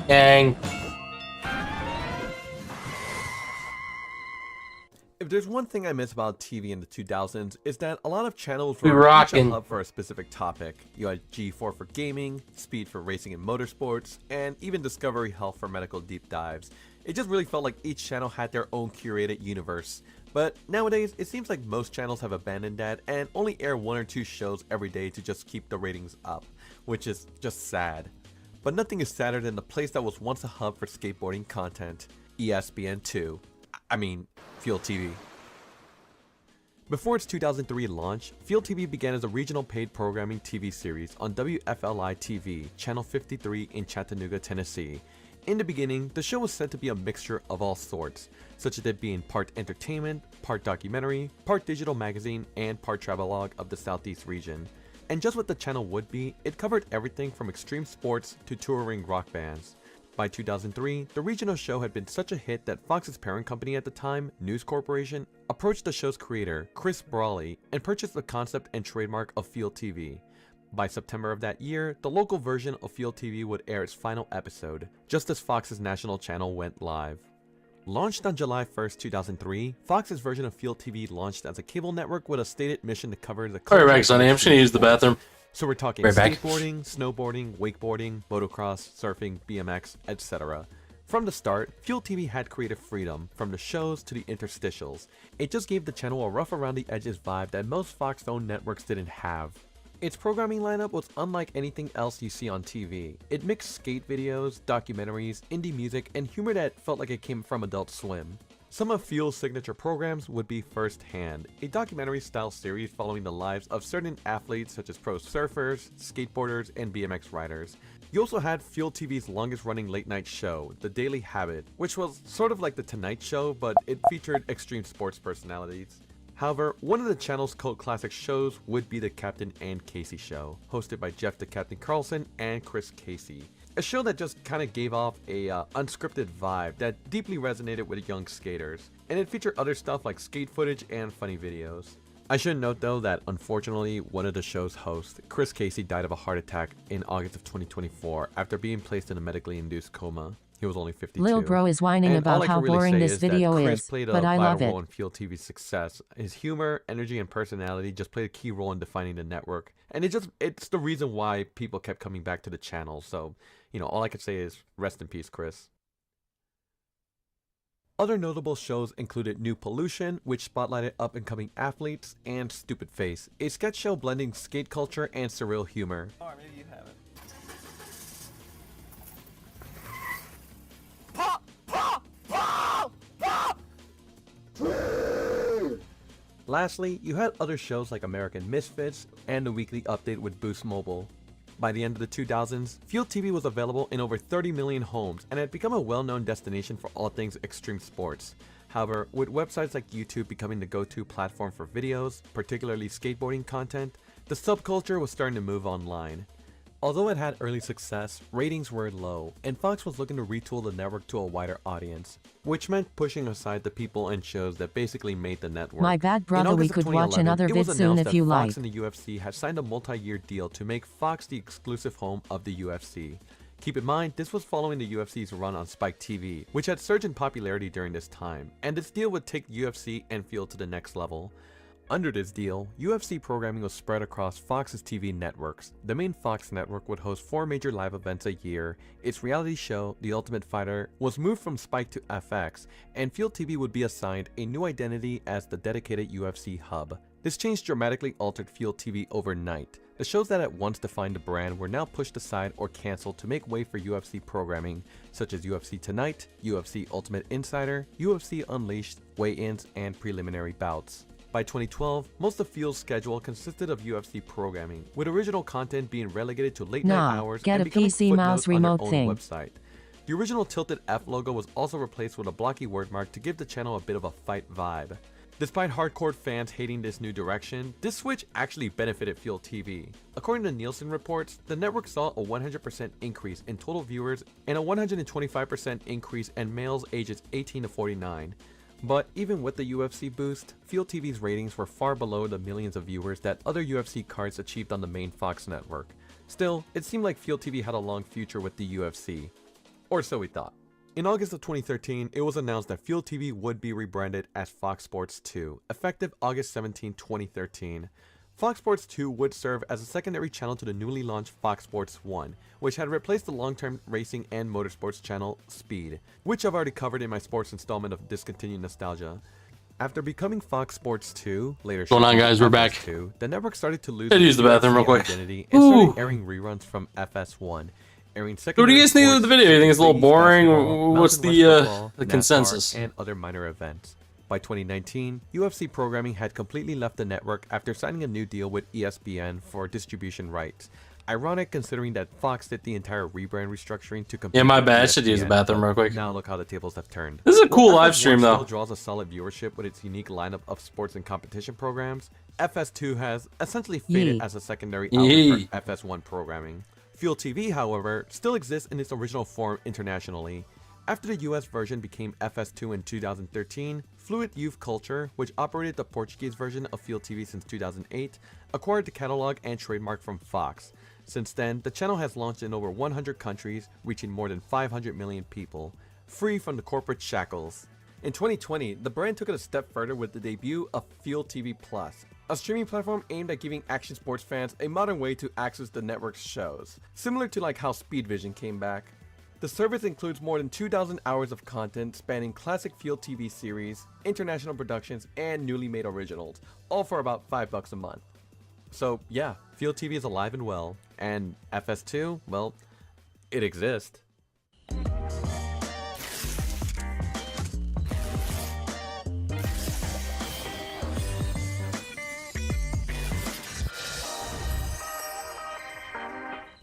[SPEAKER 1] Dang.
[SPEAKER 7] If there's one thing I miss about TV in the 2000s, is that a lot of channels were each a hub for a specific topic. You had G4 for gaming, Speed for racing and motorsports, and even Discovery Health for medical deep dives. It just really felt like each channel had their own curated universe. But nowadays, it seems like most channels have abandoned that and only air one or two shows every day to just keep the ratings up, which is just sad. But nothing is sadder than the place that was once a hub for skateboarding content, ESPN2. I mean, Fuel TV. Before its 2003 launch, Fuel TV began as a regional paid programming TV series on WFLI-TV, Channel 53 in Chattanooga, Tennessee. In the beginning, the show was said to be a mixture of all sorts, such as it being part entertainment, part documentary, part digital magazine, and part travelogue of the Southeast region. And just what the channel would be, it covered everything from extreme sports to touring rock bands. By 2003, the regional show had been such a hit that Fox's parent company at the time, News Corporation, approached the show's creator, Chris Brawley, and purchased the concept and trademark of Fuel TV. By September of that year, the local version of Fuel TV would air its final episode, just as Fox's national channel went live. Launched on July 1st, 2003, Fox's version of Fuel TV launched as a cable network with a stated mission to cover the...
[SPEAKER 1] Alright, back, Sonny. I'm just gonna use the bathroom.
[SPEAKER 7] So we're talking skateboarding, snowboarding, wakeboarding, motocross, surfing, BMX, etc. From the start, Fuel TV had creative freedom, from the shows to the interstitials. It just gave the channel a rough around the edges vibe that most Fox-owned networks didn't have. Its programming lineup was unlike anything else you see on TV. It mixed skate videos, documentaries, indie music, and humor that felt like it came from Adult Swim. Some of Fuel's signature programs would be First Hand, a documentary-style series following the lives of certain athletes such as pro surfers, skateboarders, and BMX riders. You also had Fuel TV's longest-running late-night show, The Daily Habit, which was sort of like The Tonight Show, but it featured extreme sports personalities. However, one of the channel's cult classic shows would be The Captain and Casey Show, hosted by Jeff the Captain Carlson and Chris Casey. a show that just kind of gave off a unscripted vibe that deeply resonated with young skaters, and it featured other stuff like skate footage and funny videos. I should note though that unfortunately one of the show's hosts, Chris Casey, died of a heart attack in August of 2024 after being placed in a medically induced coma. He was only 52.
[SPEAKER 9] Lil Bro is whining
[SPEAKER 7] And all
[SPEAKER 9] about
[SPEAKER 7] I
[SPEAKER 9] how
[SPEAKER 7] can really
[SPEAKER 9] boring
[SPEAKER 7] say
[SPEAKER 9] this video
[SPEAKER 7] that Chris
[SPEAKER 9] is,
[SPEAKER 7] played a
[SPEAKER 9] but I love
[SPEAKER 7] vital
[SPEAKER 9] it.
[SPEAKER 7] role in Field TV's success. His humor, energy, and personality just played a key role in defining the network, and it's the reason why people kept coming back to the channel. So, you know, all I could say is rest in peace, Chris. Other notable shows included New Pollution, which spotlighted up-and-coming athletes, and Stupid Face, a sketch show blending skate culture and surreal humor.
[SPEAKER 10] Or maybe you haven't.
[SPEAKER 7] Lastly, you had other shows like American Misfits and the weekly update with Boost Mobile. By the end of the 2000s, Field TV was available in over 30 million homes and had become a well-known destination for all things extreme sports. However, with websites like YouTube becoming the go-to platform for videos, particularly skateboarding content, the subculture was starting to move online. Although it had early success, ratings were low, and Fox was looking to retool the network to a wider audience, which meant pushing aside the people and shows that basically made the network.
[SPEAKER 9] My bad brother, we could watch another vid soon if you like.
[SPEAKER 7] Fox and the UFC had signed a multi-year deal to make Fox the exclusive home of the UFC. Keep in mind, this was following the UFC's run on Spike TV, which had surged in popularity during this time, and this deal would take UFC and Field to the next level. Under this deal, UFC programming was spread across Fox's TV networks. The main Fox network would host 4 major live events a year. Its reality show, The Ultimate Fighter, was moved from Spike to FX, and Field TV would be assigned a new identity as the dedicated UFC hub. This change dramatically altered Field TV overnight. The shows that had once defined the brand were now pushed aside or cancelled to make way for UFC programming, such as UFC Tonight, UFC Ultimate Insider, UFC Unleashed, weigh-ins, and preliminary bouts. By 2012, most of Field's schedule consisted of UFC programming, with original content being relegated to late-night hours
[SPEAKER 9] get
[SPEAKER 7] and
[SPEAKER 9] a
[SPEAKER 7] becoming
[SPEAKER 9] PC mouse
[SPEAKER 7] footnotes on their
[SPEAKER 9] remote
[SPEAKER 7] own
[SPEAKER 9] thing.
[SPEAKER 7] website. The original tilted F logo was also replaced with a blocky word mark to give the channel a bit of a fight vibe. Despite hardcore fans hating this new direction, this switch actually benefited Field TV. According to Nielsen reports, the network saw a 100% increase in total viewers and a 125% increase in males ages 18 to 49. But even with the UFC boost, Field TV's ratings were far below the millions of viewers that other UFC cards achieved on the main Fox network. Still, it seemed like Field TV had a long future with the UFC. Or so we thought. In August of 2013, it was announced that Field TV would be rebranded as Fox Sports 2, effective August 17, 2013. Fox Sports 2 would serve as a secondary channel to the newly launched Fox Sports 1, which had replaced the long-term racing and motorsports channel Speed, which I've already covered in my sports installment of Discontinued Nostalgia. After becoming Fox Sports 2, later
[SPEAKER 1] What's going on, guys? We're back.
[SPEAKER 7] 2, the network started to lose
[SPEAKER 1] Gotta use the bathroom real quick.
[SPEAKER 7] identity and started airing reruns from FS1.
[SPEAKER 1] What do you guys think of the video? You think it's a little boring? What's the consensus?
[SPEAKER 7] And other minor events. By 2019, UFC programming had completely left the network after signing a new deal with ESPN for distribution rights. Ironic considering that Fox did the entire rebrand restructuring to compete.
[SPEAKER 1] Yeah, my
[SPEAKER 7] with
[SPEAKER 1] bad. I should use the
[SPEAKER 7] ESPN,
[SPEAKER 1] bathroom
[SPEAKER 7] but
[SPEAKER 1] real quick.
[SPEAKER 7] Now look how the tables have turned.
[SPEAKER 1] This is a cool
[SPEAKER 7] While
[SPEAKER 1] live
[SPEAKER 7] FS1
[SPEAKER 1] stream,
[SPEAKER 7] still
[SPEAKER 1] though.
[SPEAKER 7] draws a solid viewership with its unique lineup of sports and competition programs, FS2 has essentially faded as a secondary outlet for FS1 programming. Field TV, however, still exists in its original form internationally. After the US version became FS2 in 2013, Fluid Youth Culture, which operated the Portuguese version of Field TV since 2008, acquired the catalog and trademark from Fox. Since then, the channel has launched in over 100 countries, reaching more than 500 million people, free from the corporate shackles. In 2020, the brand took it a step further with the debut of Field TV Plus, a streaming platform aimed at giving action sports fans a modern way to access the network's shows, similar to like how Speedvision came back. The service includes more than 2,000 hours of content spanning classic Field TV series, international productions, and newly made originals, all for about $5 a month. So yeah, Field TV is alive and well, and FS2, well, it exists.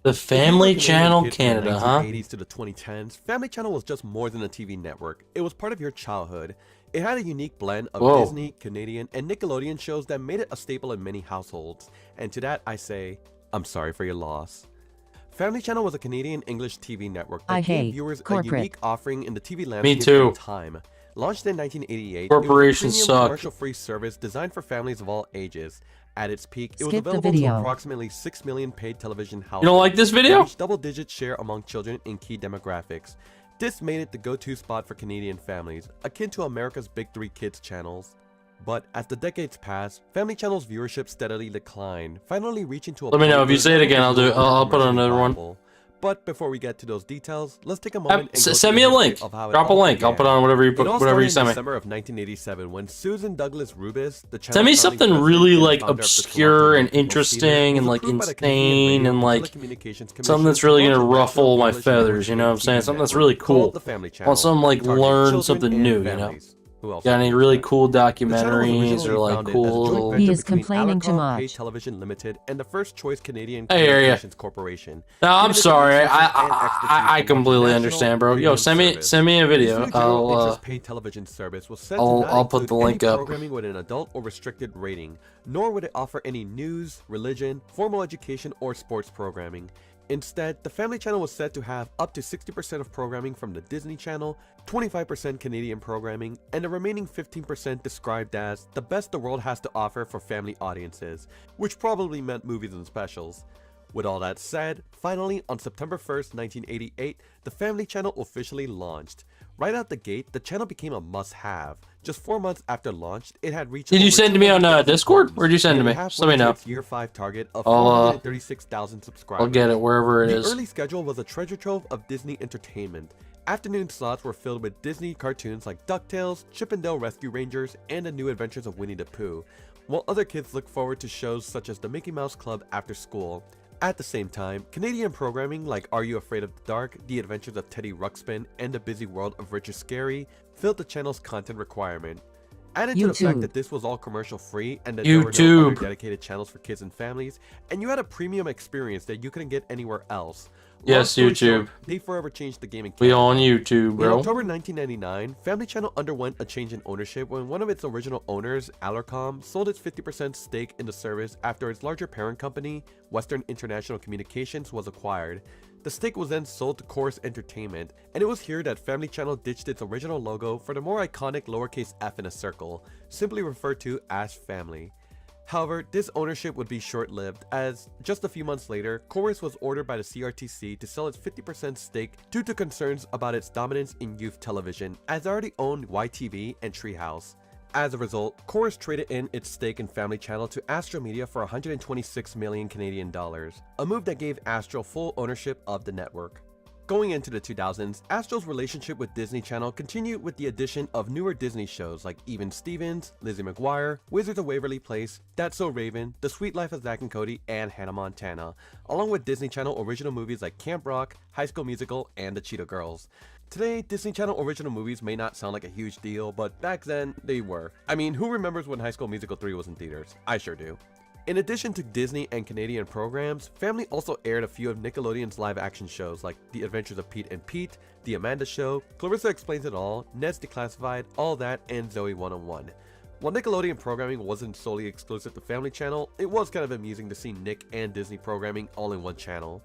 [SPEAKER 1] The Family Channel Canada, huh?
[SPEAKER 7] From the 1980s to the 2010s, Family Channel was just more than a TV network. It was part of your childhood. It had a unique blend of Disney, Canadian, and Nickelodeon shows that made it a staple in many households. And to that I say, I'm sorry for your loss. Family Channel was a Canadian English TV network that
[SPEAKER 9] I
[SPEAKER 7] gave
[SPEAKER 9] hate
[SPEAKER 7] viewers
[SPEAKER 9] corporate.
[SPEAKER 7] a unique offering in the TV
[SPEAKER 1] Me
[SPEAKER 7] landscape
[SPEAKER 1] too.
[SPEAKER 7] at the time. Launched in 1988,
[SPEAKER 1] Corporations
[SPEAKER 7] it was a
[SPEAKER 1] suck.
[SPEAKER 7] premium commercial-free service designed for families of all ages. At its peak, it was
[SPEAKER 9] Skip the
[SPEAKER 7] available to
[SPEAKER 9] video.
[SPEAKER 7] approximately 6 million paid television households.
[SPEAKER 1] You don't like this video?
[SPEAKER 7] Reached double-digit share among children in key demographics. This made it the go-to spot for Canadian families, akin to America's Big Three Kids channels. But as the decades passed, Family Channel's viewership steadily declined, finally reaching to a
[SPEAKER 1] Let me
[SPEAKER 7] point
[SPEAKER 1] know if you
[SPEAKER 7] where
[SPEAKER 1] say it
[SPEAKER 7] the
[SPEAKER 1] again. I'll do it. I'll put on
[SPEAKER 7] commercially
[SPEAKER 1] another one.
[SPEAKER 7] viable. But before we get to those details, let's take a moment and go
[SPEAKER 1] Send
[SPEAKER 7] through
[SPEAKER 1] me
[SPEAKER 7] the
[SPEAKER 1] a
[SPEAKER 7] history
[SPEAKER 1] link.
[SPEAKER 7] of how it
[SPEAKER 1] Drop a
[SPEAKER 7] all
[SPEAKER 1] link. I'll
[SPEAKER 7] began.
[SPEAKER 1] put on whatever you
[SPEAKER 7] It
[SPEAKER 1] put,
[SPEAKER 7] all
[SPEAKER 1] whatever you
[SPEAKER 7] started
[SPEAKER 1] send
[SPEAKER 7] in
[SPEAKER 1] me.
[SPEAKER 7] December of 1987 when Susan Douglas Rubis, the
[SPEAKER 1] Send me
[SPEAKER 7] channel's founding
[SPEAKER 1] something
[SPEAKER 7] president
[SPEAKER 1] really
[SPEAKER 7] and
[SPEAKER 1] like
[SPEAKER 7] founder of the
[SPEAKER 1] obscure
[SPEAKER 7] Toronto
[SPEAKER 1] and
[SPEAKER 7] Musical
[SPEAKER 1] interesting
[SPEAKER 7] Theatre,
[SPEAKER 1] and
[SPEAKER 7] was
[SPEAKER 1] like
[SPEAKER 7] approved by the Canadian
[SPEAKER 1] insane
[SPEAKER 7] Radio
[SPEAKER 1] and like
[SPEAKER 7] Telecommunications Commission
[SPEAKER 1] something that's
[SPEAKER 7] to
[SPEAKER 1] really
[SPEAKER 7] launch
[SPEAKER 1] gonna
[SPEAKER 7] a national
[SPEAKER 1] ruffle my
[SPEAKER 7] English
[SPEAKER 1] feathers. You know what I'm
[SPEAKER 7] TV
[SPEAKER 1] saying? Something that's
[SPEAKER 7] network
[SPEAKER 1] really
[SPEAKER 7] called
[SPEAKER 1] cool.
[SPEAKER 7] the Family
[SPEAKER 1] I
[SPEAKER 7] Channel,
[SPEAKER 1] want something like
[SPEAKER 7] targeting
[SPEAKER 1] learn
[SPEAKER 7] children
[SPEAKER 1] something
[SPEAKER 7] and
[SPEAKER 1] new. You know?
[SPEAKER 7] families. Who else
[SPEAKER 1] Got
[SPEAKER 7] would
[SPEAKER 1] any
[SPEAKER 7] do
[SPEAKER 1] really
[SPEAKER 7] that?
[SPEAKER 1] cool
[SPEAKER 7] The channel was
[SPEAKER 1] documentaries
[SPEAKER 7] originally
[SPEAKER 1] or like
[SPEAKER 7] founded
[SPEAKER 1] cool
[SPEAKER 7] as a joint
[SPEAKER 1] little?
[SPEAKER 7] venture
[SPEAKER 9] He is
[SPEAKER 7] between
[SPEAKER 9] complaining too
[SPEAKER 7] Anarchy Pay
[SPEAKER 9] much.
[SPEAKER 7] Television Limited and the First Choice Canadian
[SPEAKER 1] I hear ya.
[SPEAKER 7] Communications Corporation.
[SPEAKER 1] No, I'm
[SPEAKER 7] Giving it the
[SPEAKER 1] sorry.
[SPEAKER 7] resources and expertise
[SPEAKER 1] I
[SPEAKER 7] to launch a
[SPEAKER 1] completely
[SPEAKER 7] national
[SPEAKER 1] understand, bro. Yo,
[SPEAKER 7] premium service.
[SPEAKER 1] send me a
[SPEAKER 7] This
[SPEAKER 1] video.
[SPEAKER 7] new general
[SPEAKER 1] I'll
[SPEAKER 7] interest paid television service was set to not
[SPEAKER 1] I'll put
[SPEAKER 7] include
[SPEAKER 1] the link
[SPEAKER 7] any
[SPEAKER 1] up.
[SPEAKER 7] programming with an adult or restricted rating, nor would it offer any news, religion, formal education, or sports programming. Instead, the Family Channel was said to have up to 60% of programming from the Disney Channel, 25% Canadian programming, and the remaining 15% described as the best the world has to offer for family audiences, which probably meant movies and specials. With all that said, finally on September 1st, 1988, the Family Channel officially launched. Right out the gate, the channel became a must-have. Just 4 months after launch, it had reached.
[SPEAKER 1] Did you
[SPEAKER 7] over
[SPEAKER 1] send to me on
[SPEAKER 7] 200,000
[SPEAKER 1] Discord?
[SPEAKER 7] homes,
[SPEAKER 1] Where'd you send to
[SPEAKER 7] nearly
[SPEAKER 1] me? Just
[SPEAKER 7] halfway
[SPEAKER 1] let me
[SPEAKER 7] to
[SPEAKER 1] know.
[SPEAKER 7] its Year 5 target of
[SPEAKER 1] I'll
[SPEAKER 7] 436,000 subscribers.
[SPEAKER 1] I'll get it wherever it
[SPEAKER 7] The
[SPEAKER 1] is.
[SPEAKER 7] early schedule was a treasure trove of Disney entertainment. Afternoon slots were filled with Disney cartoons like DuckTales, Chip and Dale Rescue Rangers, and The New Adventures of Winnie the Pooh, while other kids looked forward to shows such as the Mickey Mouse Club after school. At the same time, Canadian programming like Are You Afraid of the Dark, The Adventures of Teddy Ruxpin, and The Busy World of Richard Scarry filled the channel's content requirement. Added to the fact
[SPEAKER 9] YouTube.
[SPEAKER 7] that this was all commercial free and that there were no other
[SPEAKER 1] YouTube.
[SPEAKER 7] dedicated channels for kids and families, and you had a premium experience that you couldn't get anywhere else.
[SPEAKER 1] Yes,
[SPEAKER 7] Long story
[SPEAKER 1] YouTube.
[SPEAKER 7] short, they forever changed the game in
[SPEAKER 1] We
[SPEAKER 7] Canada.
[SPEAKER 1] on YouTube,
[SPEAKER 7] In
[SPEAKER 1] bro.
[SPEAKER 7] October 1999, Family Channel underwent a change in ownership when one of its original owners, Alarcom, sold its 50% stake in the service after its larger parent company, Western International Communications, was acquired. The stake was then sold to Chorus Entertainment, and it was here that Family Channel ditched its original logo for the more iconic lowercase f in a circle, simply referred to as Family. However, this ownership would be short-lived, as just a few months later, Chorus was ordered by the CRTC to sell its 50% stake due to concerns about its dominance in youth television, as it already owned YTV and Treehouse. As a result, Chorus traded in its stake in Family Channel to Astro Media for 126 million Canadian dollars, a move that gave Astro full ownership of the network. Going into the 2000s, Astro's relationship with Disney Channel continued with the addition of newer Disney shows like Even Stevens, Lizzie McGuire, Wizards of Waverly Place, That's So Raven, The Sweet Life of Zack and Cody, and Hannah Montana, along with Disney Channel original movies like Camp Rock, High School Musical, and The Cheetah Girls. Today, Disney Channel original movies may not sound like a huge deal, but back then, they were. I mean, who remembers when High School Musical 3 was in theaters? I sure do. In addition to Disney and Canadian programs, Family also aired a few of Nickelodeon's live-action shows like The Adventures of Pete and Pete, The Amanda Show, Clarissa Explains It All, Ned's Declassified, All That, and Zoe 101. While Nickelodeon programming wasn't solely exclusive to Family Channel, it was kind of amusing to see Nick and Disney programming all in one channel.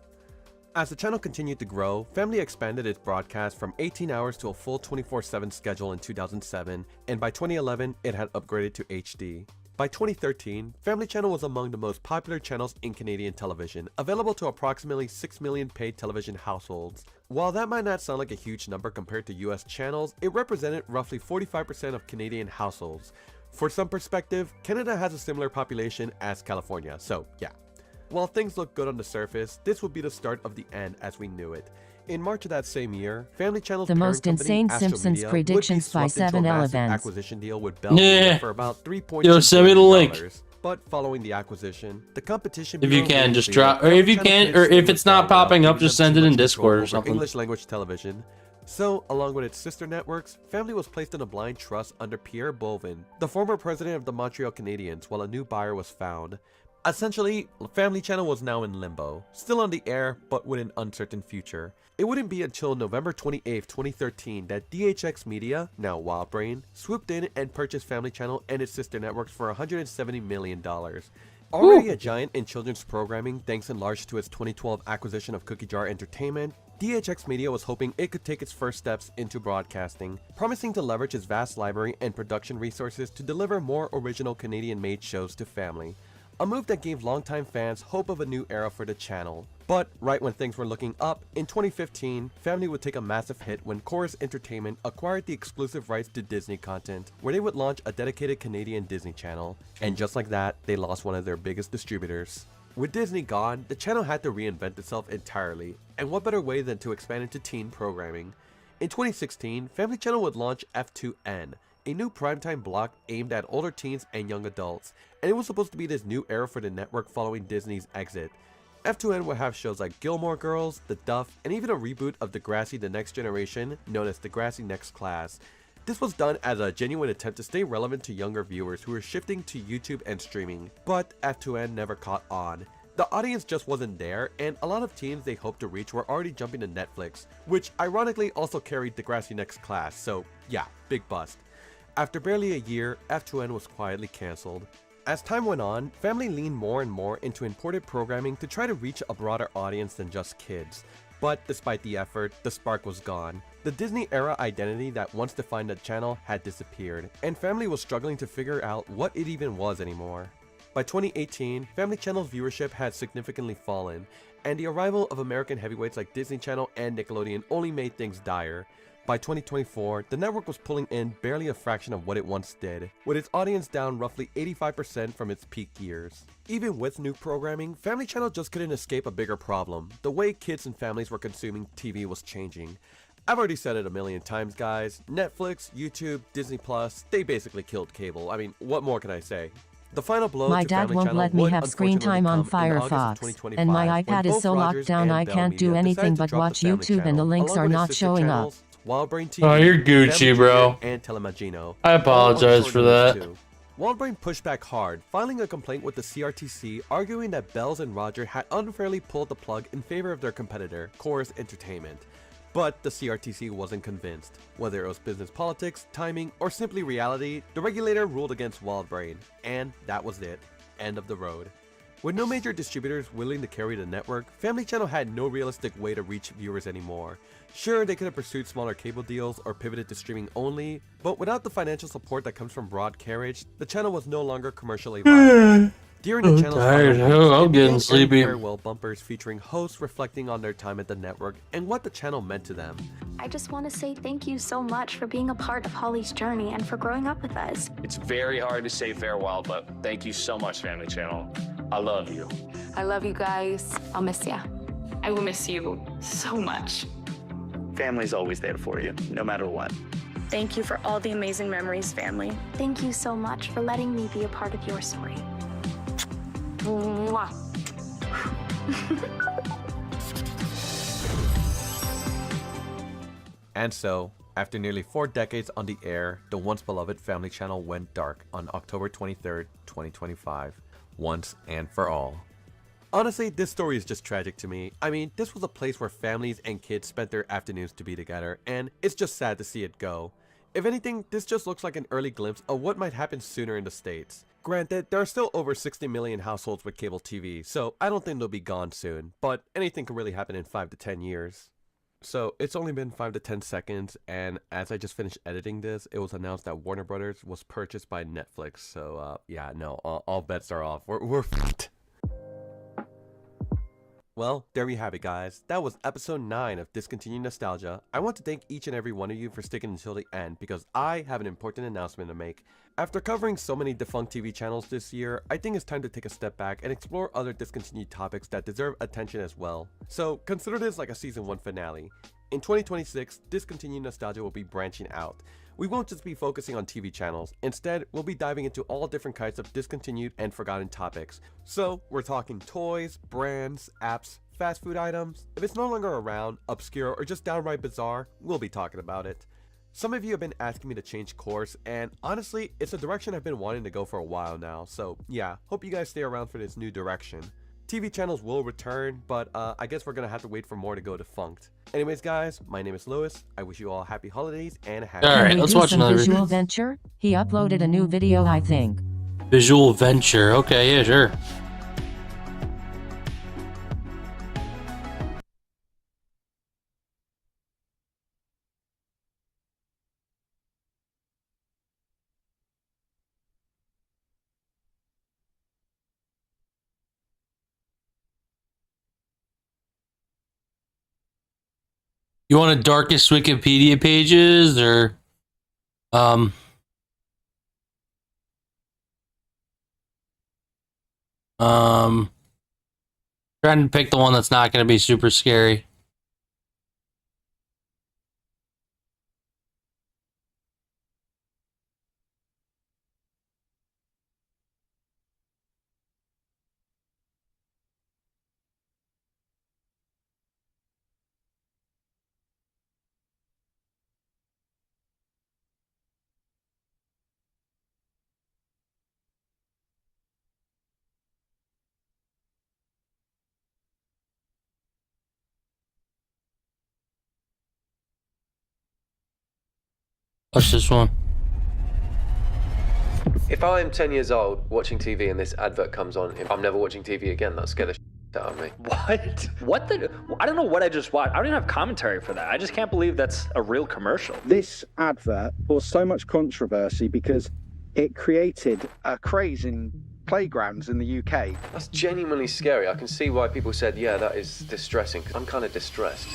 [SPEAKER 7] As the channel continued to grow, Family expanded its broadcast from 18 hours to a full 24/7 schedule in 2007, and by 2011, it had upgraded to HD. By 2013, Family Channel was among the most popular channels in Canadian television, available to approximately 6 million paid television households. While that might not sound like a huge number compared to US channels, it represented roughly 45% of Canadian households. For some perspective, Canada has a similar population as California, so yeah. While things look good on the surface, this would be the start of the end as we knew it. In March of that same year, Family Channel's
[SPEAKER 9] The
[SPEAKER 7] parent
[SPEAKER 9] most
[SPEAKER 7] company,
[SPEAKER 9] insane
[SPEAKER 7] Astro
[SPEAKER 9] Simpsons
[SPEAKER 7] Media,
[SPEAKER 9] predictions
[SPEAKER 7] would be
[SPEAKER 9] by
[SPEAKER 7] swept into a
[SPEAKER 9] 7
[SPEAKER 7] massive
[SPEAKER 9] Elevens.
[SPEAKER 7] acquisition deal with Bell Media for about $3.2
[SPEAKER 1] Yo, send me the
[SPEAKER 7] billion.
[SPEAKER 1] link.
[SPEAKER 7] But following the acquisition, the competition
[SPEAKER 1] If you
[SPEAKER 7] Bureau
[SPEAKER 1] can,
[SPEAKER 7] made
[SPEAKER 1] just
[SPEAKER 7] clear
[SPEAKER 1] drop, or
[SPEAKER 7] Family
[SPEAKER 1] if you
[SPEAKER 7] Channel
[SPEAKER 1] can,
[SPEAKER 7] couldn't
[SPEAKER 1] or
[SPEAKER 7] stay
[SPEAKER 1] if
[SPEAKER 7] with
[SPEAKER 1] it's not
[SPEAKER 7] Bell
[SPEAKER 1] popping
[SPEAKER 7] without
[SPEAKER 1] up, just
[SPEAKER 7] giving
[SPEAKER 1] send
[SPEAKER 7] them
[SPEAKER 1] it
[SPEAKER 7] too
[SPEAKER 1] in
[SPEAKER 7] much
[SPEAKER 1] Discord or
[SPEAKER 7] control over
[SPEAKER 1] something.
[SPEAKER 7] English language television. So, along with its sister networks, Family was placed in a blind trust under Pierre Boivin, the former president of the Montreal Canadiens, while a new buyer was found. Essentially, Family Channel was now in limbo, still on the air, but with an uncertain future. It wouldn't be until November 28, 2013 that DHX Media, now WildBrain, swooped in and purchased Family Channel and its sister networks for $170 million. Already a giant in children's programming thanks in large to its 2012 acquisition of Cookie Jar Entertainment, DHX Media was hoping it could take its first steps into broadcasting, promising to leverage its vast library and production resources to deliver more original Canadian-made shows to family. A move that gave longtime fans hope of a new era for the channel. But right when things were looking up, in 2015, Family would take a massive hit when Chorus Entertainment acquired the exclusive rights to Disney content, where they would launch a dedicated Canadian Disney channel. And just like that, they lost one of their biggest distributors. With Disney gone, the channel had to reinvent itself entirely, and what better way than to expand into teen programming. In 2016, Family Channel would launch F2N, a new primetime block aimed at older teens and young adults, and it was supposed to be this new era for the network following Disney's exit. F2N would have shows like Gilmore Girls, The Duff, and even a reboot of Degrassi The Next Generation, known as Degrassi Next Class. This was done as a genuine attempt to stay relevant to younger viewers who were shifting to YouTube and streaming, but F2N never caught on. The audience just wasn't there, and a lot of teens they hoped to reach were already jumping to Netflix, which ironically also carried Degrassi Next Class, so yeah, big bust. After barely a year, F2N was quietly cancelled. As time went on, Family leaned more and more into imported programming to try to reach a broader audience than just kids. But despite the effort, the spark was gone. The Disney era identity that once defined the channel had disappeared, and Family was struggling to figure out what it even was anymore. By 2018, Family Channel's viewership had significantly fallen, and the arrival of American heavyweights like Disney Channel and Nickelodeon only made things dire. By 2024, the network was pulling in barely a fraction of what it once did, with its audience down roughly 85% from its peak years. Even with new programming, Family Channel just couldn't escape a bigger problem. The way kids and families were consuming TV was changing. I've already said it a million times, guys. Netflix, YouTube, Disney Plus, they basically killed cable. I mean, what more can I say? The final blow
[SPEAKER 9] My
[SPEAKER 7] to
[SPEAKER 9] dad
[SPEAKER 7] Family
[SPEAKER 9] won't
[SPEAKER 7] Channel
[SPEAKER 9] let me
[SPEAKER 7] would
[SPEAKER 9] have screen
[SPEAKER 7] unfortunately
[SPEAKER 9] time on
[SPEAKER 7] come in August of
[SPEAKER 9] Firefox,
[SPEAKER 7] 2025,
[SPEAKER 9] and my
[SPEAKER 7] when
[SPEAKER 9] iPad is
[SPEAKER 7] both
[SPEAKER 9] so locked
[SPEAKER 7] Rogers
[SPEAKER 9] down
[SPEAKER 7] and
[SPEAKER 9] I
[SPEAKER 7] Bell
[SPEAKER 9] can't do
[SPEAKER 7] Media
[SPEAKER 9] anything
[SPEAKER 7] decided to
[SPEAKER 9] but
[SPEAKER 7] drop the
[SPEAKER 9] watch
[SPEAKER 7] Family
[SPEAKER 9] YouTube and the
[SPEAKER 7] Channel,
[SPEAKER 9] links
[SPEAKER 7] along
[SPEAKER 9] are
[SPEAKER 7] with its
[SPEAKER 9] not
[SPEAKER 7] sister
[SPEAKER 9] showing up.
[SPEAKER 7] channels, Wildbrain TV,
[SPEAKER 1] Oh, you're Gucci,
[SPEAKER 7] Family
[SPEAKER 1] bro.
[SPEAKER 7] Junior, and Telemagino.
[SPEAKER 1] I apologize for that.
[SPEAKER 7] Wildbrain pushed back hard, filing a complaint with the CRTC arguing that Bells and Roger had unfairly pulled the plug in favor of their competitor, Chorus Entertainment. But the CRTC wasn't convinced. Whether it was business politics, timing, or simply reality, the regulator ruled against Wildbrain, and that was it. End of the road. With no major distributors willing to carry the network, Family Channel had no realistic way to reach viewers anymore. Sure, they could have pursued smaller cable deals or pivoted to streaming only, but without the financial support that comes from broad carriage, the channel was no longer commercially viable. During the channel's
[SPEAKER 1] tired.
[SPEAKER 7] final weeks,
[SPEAKER 1] I'm
[SPEAKER 7] it
[SPEAKER 1] getting
[SPEAKER 7] began
[SPEAKER 1] sleepy.
[SPEAKER 7] farewell bumpers featuring hosts reflecting on their time at the network and what the channel meant to them.
[SPEAKER 3] I just want to say thank you so much for being a part of Holly's journey and for growing up with us.
[SPEAKER 12] It's very hard to say farewell, but thank you so much, Family Channel. I love you.
[SPEAKER 3] I love you guys. I'll miss ya.
[SPEAKER 23] I will miss you so much.
[SPEAKER 12] Family's always there for you, no matter what.
[SPEAKER 23] Thank you for all the amazing memories, family.
[SPEAKER 3] Thank you so much for letting me be a part of your story. Mwah.
[SPEAKER 7] And so, after nearly 4 decades on the air, the once beloved Family Channel went dark on October 23rd, 2025, once and for all. Honestly, this story is just tragic to me. I mean, this was a place where families and kids spent their afternoons to be together, and it's just sad to see it go. If anything, this just looks like an early glimpse of what might happen sooner in the States. Granted, there are still over 60 million households with cable TV, so I don't think they'll be gone soon, but anything can really happen in 5 to 10 years. So, it's only been 5 to 10 seconds, and as I just finished editing this, it was announced that Warner Brothers was purchased by Netflix, so yeah, no, all bets are off. We're f***ed. Well, there you have it, guys. That was episode 9 of Discontinued Nostalgia. I want to thank each and every one of you for sticking until the end because I have an important announcement to make. After covering so many defunct TV channels this year, I think it's time to take a step back and explore other discontinued topics that deserve attention as well. So consider this like a season 1 finale. In 2026, Discontinued Nostalgia will be branching out. We won't just be focusing on TV channels. Instead, we'll be diving into all different kinds of discontinued and forgotten topics. So, we're talking toys, brands, apps, fast food items. If it's no longer around, obscure, or just downright bizarre, we'll be talking about it. Some of you have been asking me to change course, and honestly, it's a direction I've been wanting to go for a while now. So, yeah, hope you guys stay around for this new direction. TV channels will return, but I guess we're gonna have to wait for more to go defunct. Anyways, guys, my name is Lewis. I wish you all happy holidays and a happy.
[SPEAKER 9] Alright, let's watch another visual venture. He uploaded a new video, I think.
[SPEAKER 1] Visual Venture. Okay, yeah, sure. You want a darkest Wikipedia pages or trying to pick the one that's not going to be super scary. Watch this one.
[SPEAKER 2] If I'm 10 years old watching TV and this advert comes on, I'm never watching TV again. That'll scare the shit out of me.
[SPEAKER 13] What? What the? I don't know what I just watched. I don't even have commentary for that. I just can't believe that's a real commercial.
[SPEAKER 14] This advert caused so much controversy because it created a craze in playgrounds in the UK.
[SPEAKER 2] That's genuinely scary. I can see why people said, yeah, that is distressing. I'm kind of distressed.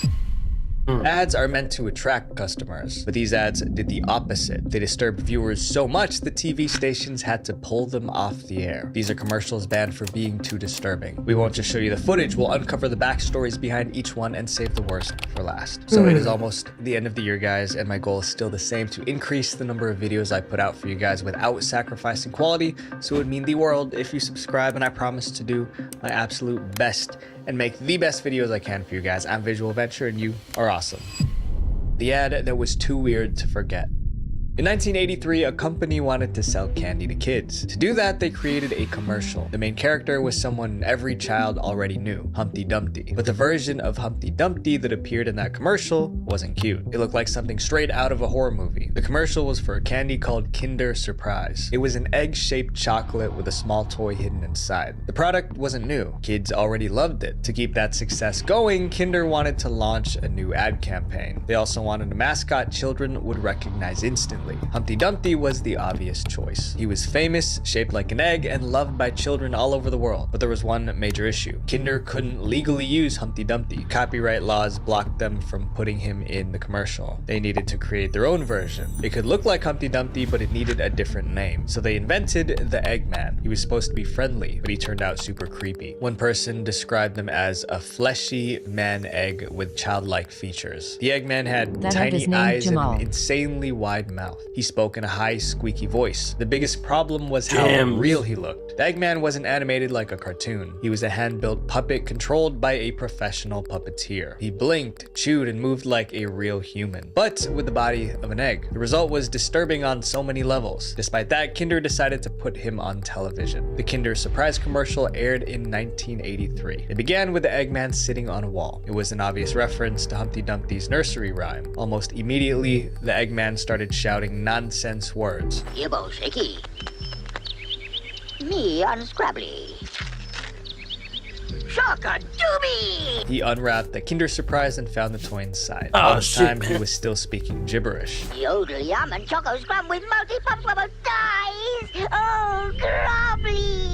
[SPEAKER 24] Ads are meant to attract customers, but these ads did the opposite. They disturbed viewers so much that TV stations had to pull them off the air. These are commercials banned for being too disturbing. We won't just show you the footage, we'll uncover the backstories behind each one and save the worst for last. So it is almost the end of the year, guys, and my goal is still the same, to increase the number of videos I put out for you guys without sacrificing quality. So it would mean the world if you subscribe, and I promise to do my absolute best and make the best videos I can for you guys. I'm Visual Venture and you are awesome. The ad that was too weird to forget. In 1983, a company wanted to sell candy to kids. To do that, they created a commercial. The main character was someone every child already knew, Humpty Dumpty. But the version of Humpty Dumpty that appeared in that commercial wasn't cute. It looked like something straight out of a horror movie. The commercial was for a candy called Kinder Surprise. It was an egg-shaped chocolate with a small toy hidden inside. The product wasn't new. Kids already loved it. To keep that success going, Kinder wanted to launch a new ad campaign. They also wanted a mascot children would recognize instantly. Humpty Dumpty was the obvious choice. He was famous, shaped like an egg, and loved by children all over the world. But there was one major issue. Kinder couldn't legally use Humpty Dumpty. Copyright laws blocked them from putting him in the commercial. They needed to create their own version. It could look like Humpty Dumpty, but it needed a different name. So they invented the Eggman. He was supposed to be friendly, but he turned out super creepy. One person described him as a fleshy man egg with childlike features. The Eggman had tiny eyes and an insanely wide mouth. He spoke in a high, squeaky voice. The biggest problem was how real he looked. The Eggman wasn't animated like a cartoon. He was a hand-built puppet controlled by a professional puppeteer. He blinked, chewed, and moved like a real human, but with the body of an egg. The result was disturbing on so many levels. Despite that, Kinder decided to put him on television. The Kinder Surprise commercial aired in 1983. It began with the Eggman sitting on a wall. It was an obvious reference to Humpty Dumpty's nursery rhyme. Almost immediately, the Eggman started shouting nonsense words.
[SPEAKER 25] Yibbo shaky. Me unscrabbly. Shock-a-doobie!
[SPEAKER 24] He unwrapped the Kinder Surprise and found the toy inside. All this time, he was still speaking gibberish.
[SPEAKER 25] Yodel yum and choco scrum with multi-pump level dice! Oh, grubbly!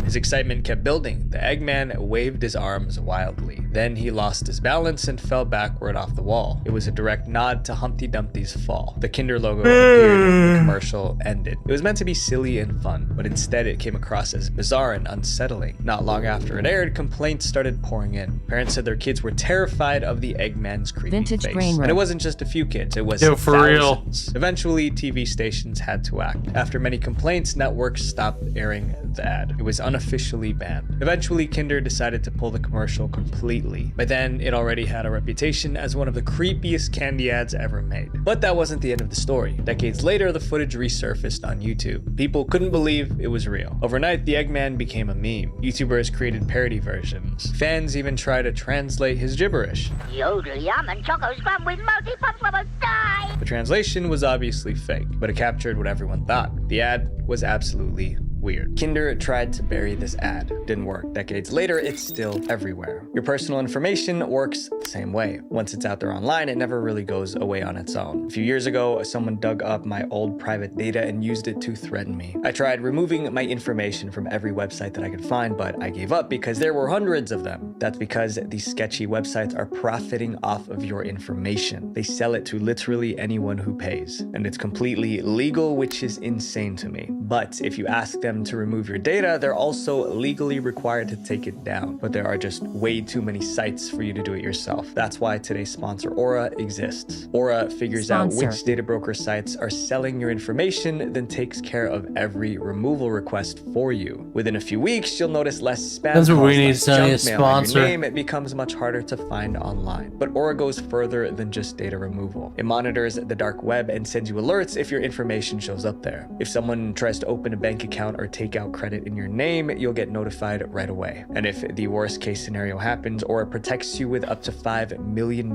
[SPEAKER 24] His excitement kept building. The Eggman waved his arms wildly. Then he lost his balance and fell backward off the wall. It was a direct nod to Humpty Dumpty's fall. The Kinder logo appeared and the commercial ended. It was meant to be silly and fun, but instead it came across as bizarre and unsettling. Not long after it aired, complaints started pouring in. Parents said their kids were terrified of the Eggman's creepy face. And it wasn't just a few kids, it was thousands. Eventually, TV stations had to act. After many complaints, networks stopped airing the ad. It was unofficially banned. Eventually, Kinder decided to pull the commercial completely. By then, it already had a reputation as one of the creepiest candy ads ever made. But that wasn't the end of the story. Decades later, the footage resurfaced on YouTube. People couldn't believe it was real. Overnight, the Eggman became a meme. YouTubers created parody versions. Fans even tried to translate his gibberish.
[SPEAKER 25] Yodel yum and choco scrum with multi-pump level dice!
[SPEAKER 24] The translation was obviously fake, but it captured what everyone thought. The ad was absolutely weird. Kinder tried to bury this ad. Didn't work. Decades later, it's still everywhere. Your personal information works the same way. Once it's out there online, it never really goes away on its own. A few years ago, someone dug up my old private data and used it to threaten me. I tried removing my information from every website that I could find, but I gave up because there were hundreds of them. That's because these sketchy websites are profiting off of your information. They sell it to literally anyone who pays, and it's completely legal, which is insane to me. But if you ask them to remove your data, they're also legally required to take it down. But there are just way too many sites for you to do it yourself. That's why today's sponsor Aura exists. Aura figures out which data broker sites are selling your information, then takes care of every removal request for you. Within a few weeks, you'll notice less spam
[SPEAKER 1] That's what
[SPEAKER 24] calls
[SPEAKER 1] we need
[SPEAKER 24] like
[SPEAKER 1] to tell you,
[SPEAKER 24] junk mail on
[SPEAKER 1] sponsor.
[SPEAKER 24] your name. It becomes much harder to find online. But Aura goes further than just data removal. It monitors the dark web and sends you alerts if your information shows up there. If someone tries to open a bank account or take out credit in your name, you'll get notified right away. And if the worst case scenario happens, Aura protects you with up to $5 million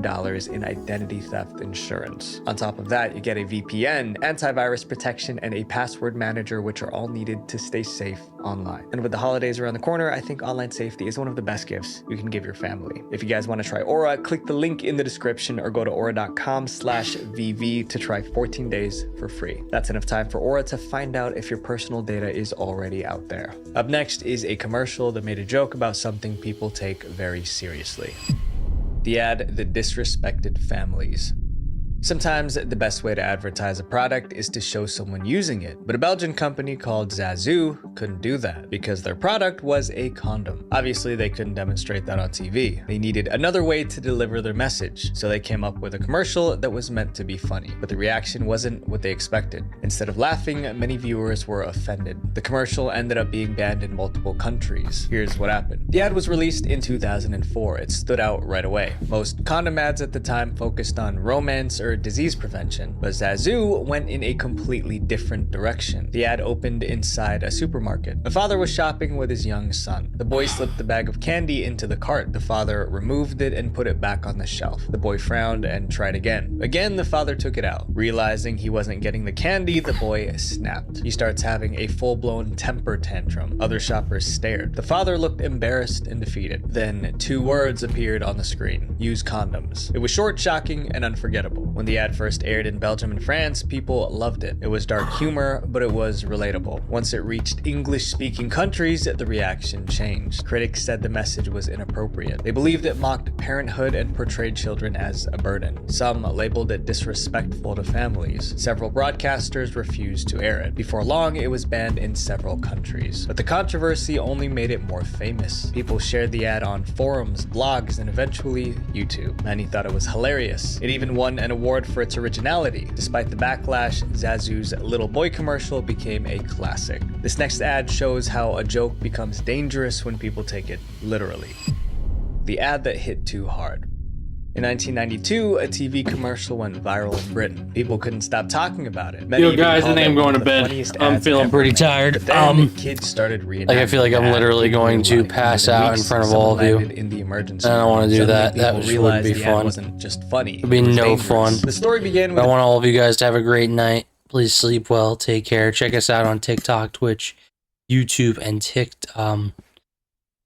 [SPEAKER 24] in identity theft insurance. On top of that, you get a VPN, antivirus protection, and a password manager, which are all needed to stay safe online. And with the holidays around the corner, I think online safety is one of the best gifts you can give your family. If you guys want to try Aura, click the link in the description or go to aura.com/VV to try 14 days for free. That's enough time for Aura to find out if your personal data is already out there. Up next is a commercial that made a joke about something people take very seriously. The ad that disrespected families. Sometimes the best way to advertise a product is to show someone using it, but a Belgian company called Zazu couldn't do that because their product was a condom. Obviously, they couldn't demonstrate that on TV. They needed another way to deliver their message, so they came up with a commercial that was meant to be funny, but the reaction wasn't what they expected. Instead of laughing, many viewers were offended. The commercial ended up being banned in multiple countries. Here's what happened. The ad was released in 2004. It stood out right away. Most condom ads at the time focused on romance or disease prevention, but Zazu went in a completely different direction. The ad opened inside a supermarket. A father was shopping with his young son. The boy slipped the bag of candy into the cart. The father removed it and put it back on the shelf. The boy frowned and tried again. Again, the father took it out. Realizing he wasn't getting the candy, the boy snapped. He starts having a full-blown temper tantrum. Other shoppers stared. The father looked embarrassed and defeated. Then 2 words appeared on the screen. Use condoms. It was short, shocking, and unforgettable. When the ad first aired in Belgium and France, people loved it. It was dark humor, but it was relatable. Once it reached English-speaking countries, the reaction changed. Critics said the message was inappropriate. They believed it mocked parenthood and portrayed children as a burden. Some labeled it disrespectful to families. Several broadcasters refused to air it. Before long, it was banned in several countries. But the controversy only made it more famous. People shared the ad on forums, blogs, and eventually YouTube. Many thought it was hilarious. It even won an award for its originality. Despite the backlash, Zazu's Little Boy commercial became a classic. This next ad shows how a joke becomes dangerous when people take it literally. The ad that hit too hard. In 1992, a TV commercial went viral in Britain. People couldn't stop talking about it. Many
[SPEAKER 1] Yo
[SPEAKER 24] even
[SPEAKER 1] guys, I
[SPEAKER 24] called
[SPEAKER 1] think
[SPEAKER 24] it
[SPEAKER 1] I'm
[SPEAKER 24] one
[SPEAKER 1] going
[SPEAKER 24] of
[SPEAKER 1] to
[SPEAKER 24] the
[SPEAKER 1] bed.
[SPEAKER 24] funniest
[SPEAKER 1] I'm
[SPEAKER 24] ads
[SPEAKER 1] feeling
[SPEAKER 24] ever
[SPEAKER 1] pretty
[SPEAKER 24] made.
[SPEAKER 1] tired.
[SPEAKER 24] But then kids started
[SPEAKER 1] Like I feel like I'm literally going to pass out in front of all of you.
[SPEAKER 24] in the emergency
[SPEAKER 1] And I don't want to do
[SPEAKER 24] room.
[SPEAKER 1] that. That
[SPEAKER 24] Suddenly
[SPEAKER 1] wouldn't be
[SPEAKER 24] people realized the ad
[SPEAKER 1] fun.
[SPEAKER 24] wasn't just funny.
[SPEAKER 1] It'd be
[SPEAKER 24] it was
[SPEAKER 1] no
[SPEAKER 24] dangerous.
[SPEAKER 1] fun.
[SPEAKER 24] The story began
[SPEAKER 1] I
[SPEAKER 24] with
[SPEAKER 1] want all of you guys to have a great night. Please sleep well. Take care. Check us out on TikTok, Twitch, YouTube, and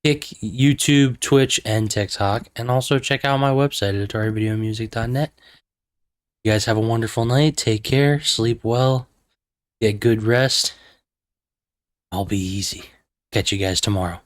[SPEAKER 1] YouTube, Twitch, and TikTok. And also check out my website at atarivideomusic.net. You guys have a wonderful night. Take care. Sleep well. Get good rest. I'll be easy. Catch you guys tomorrow.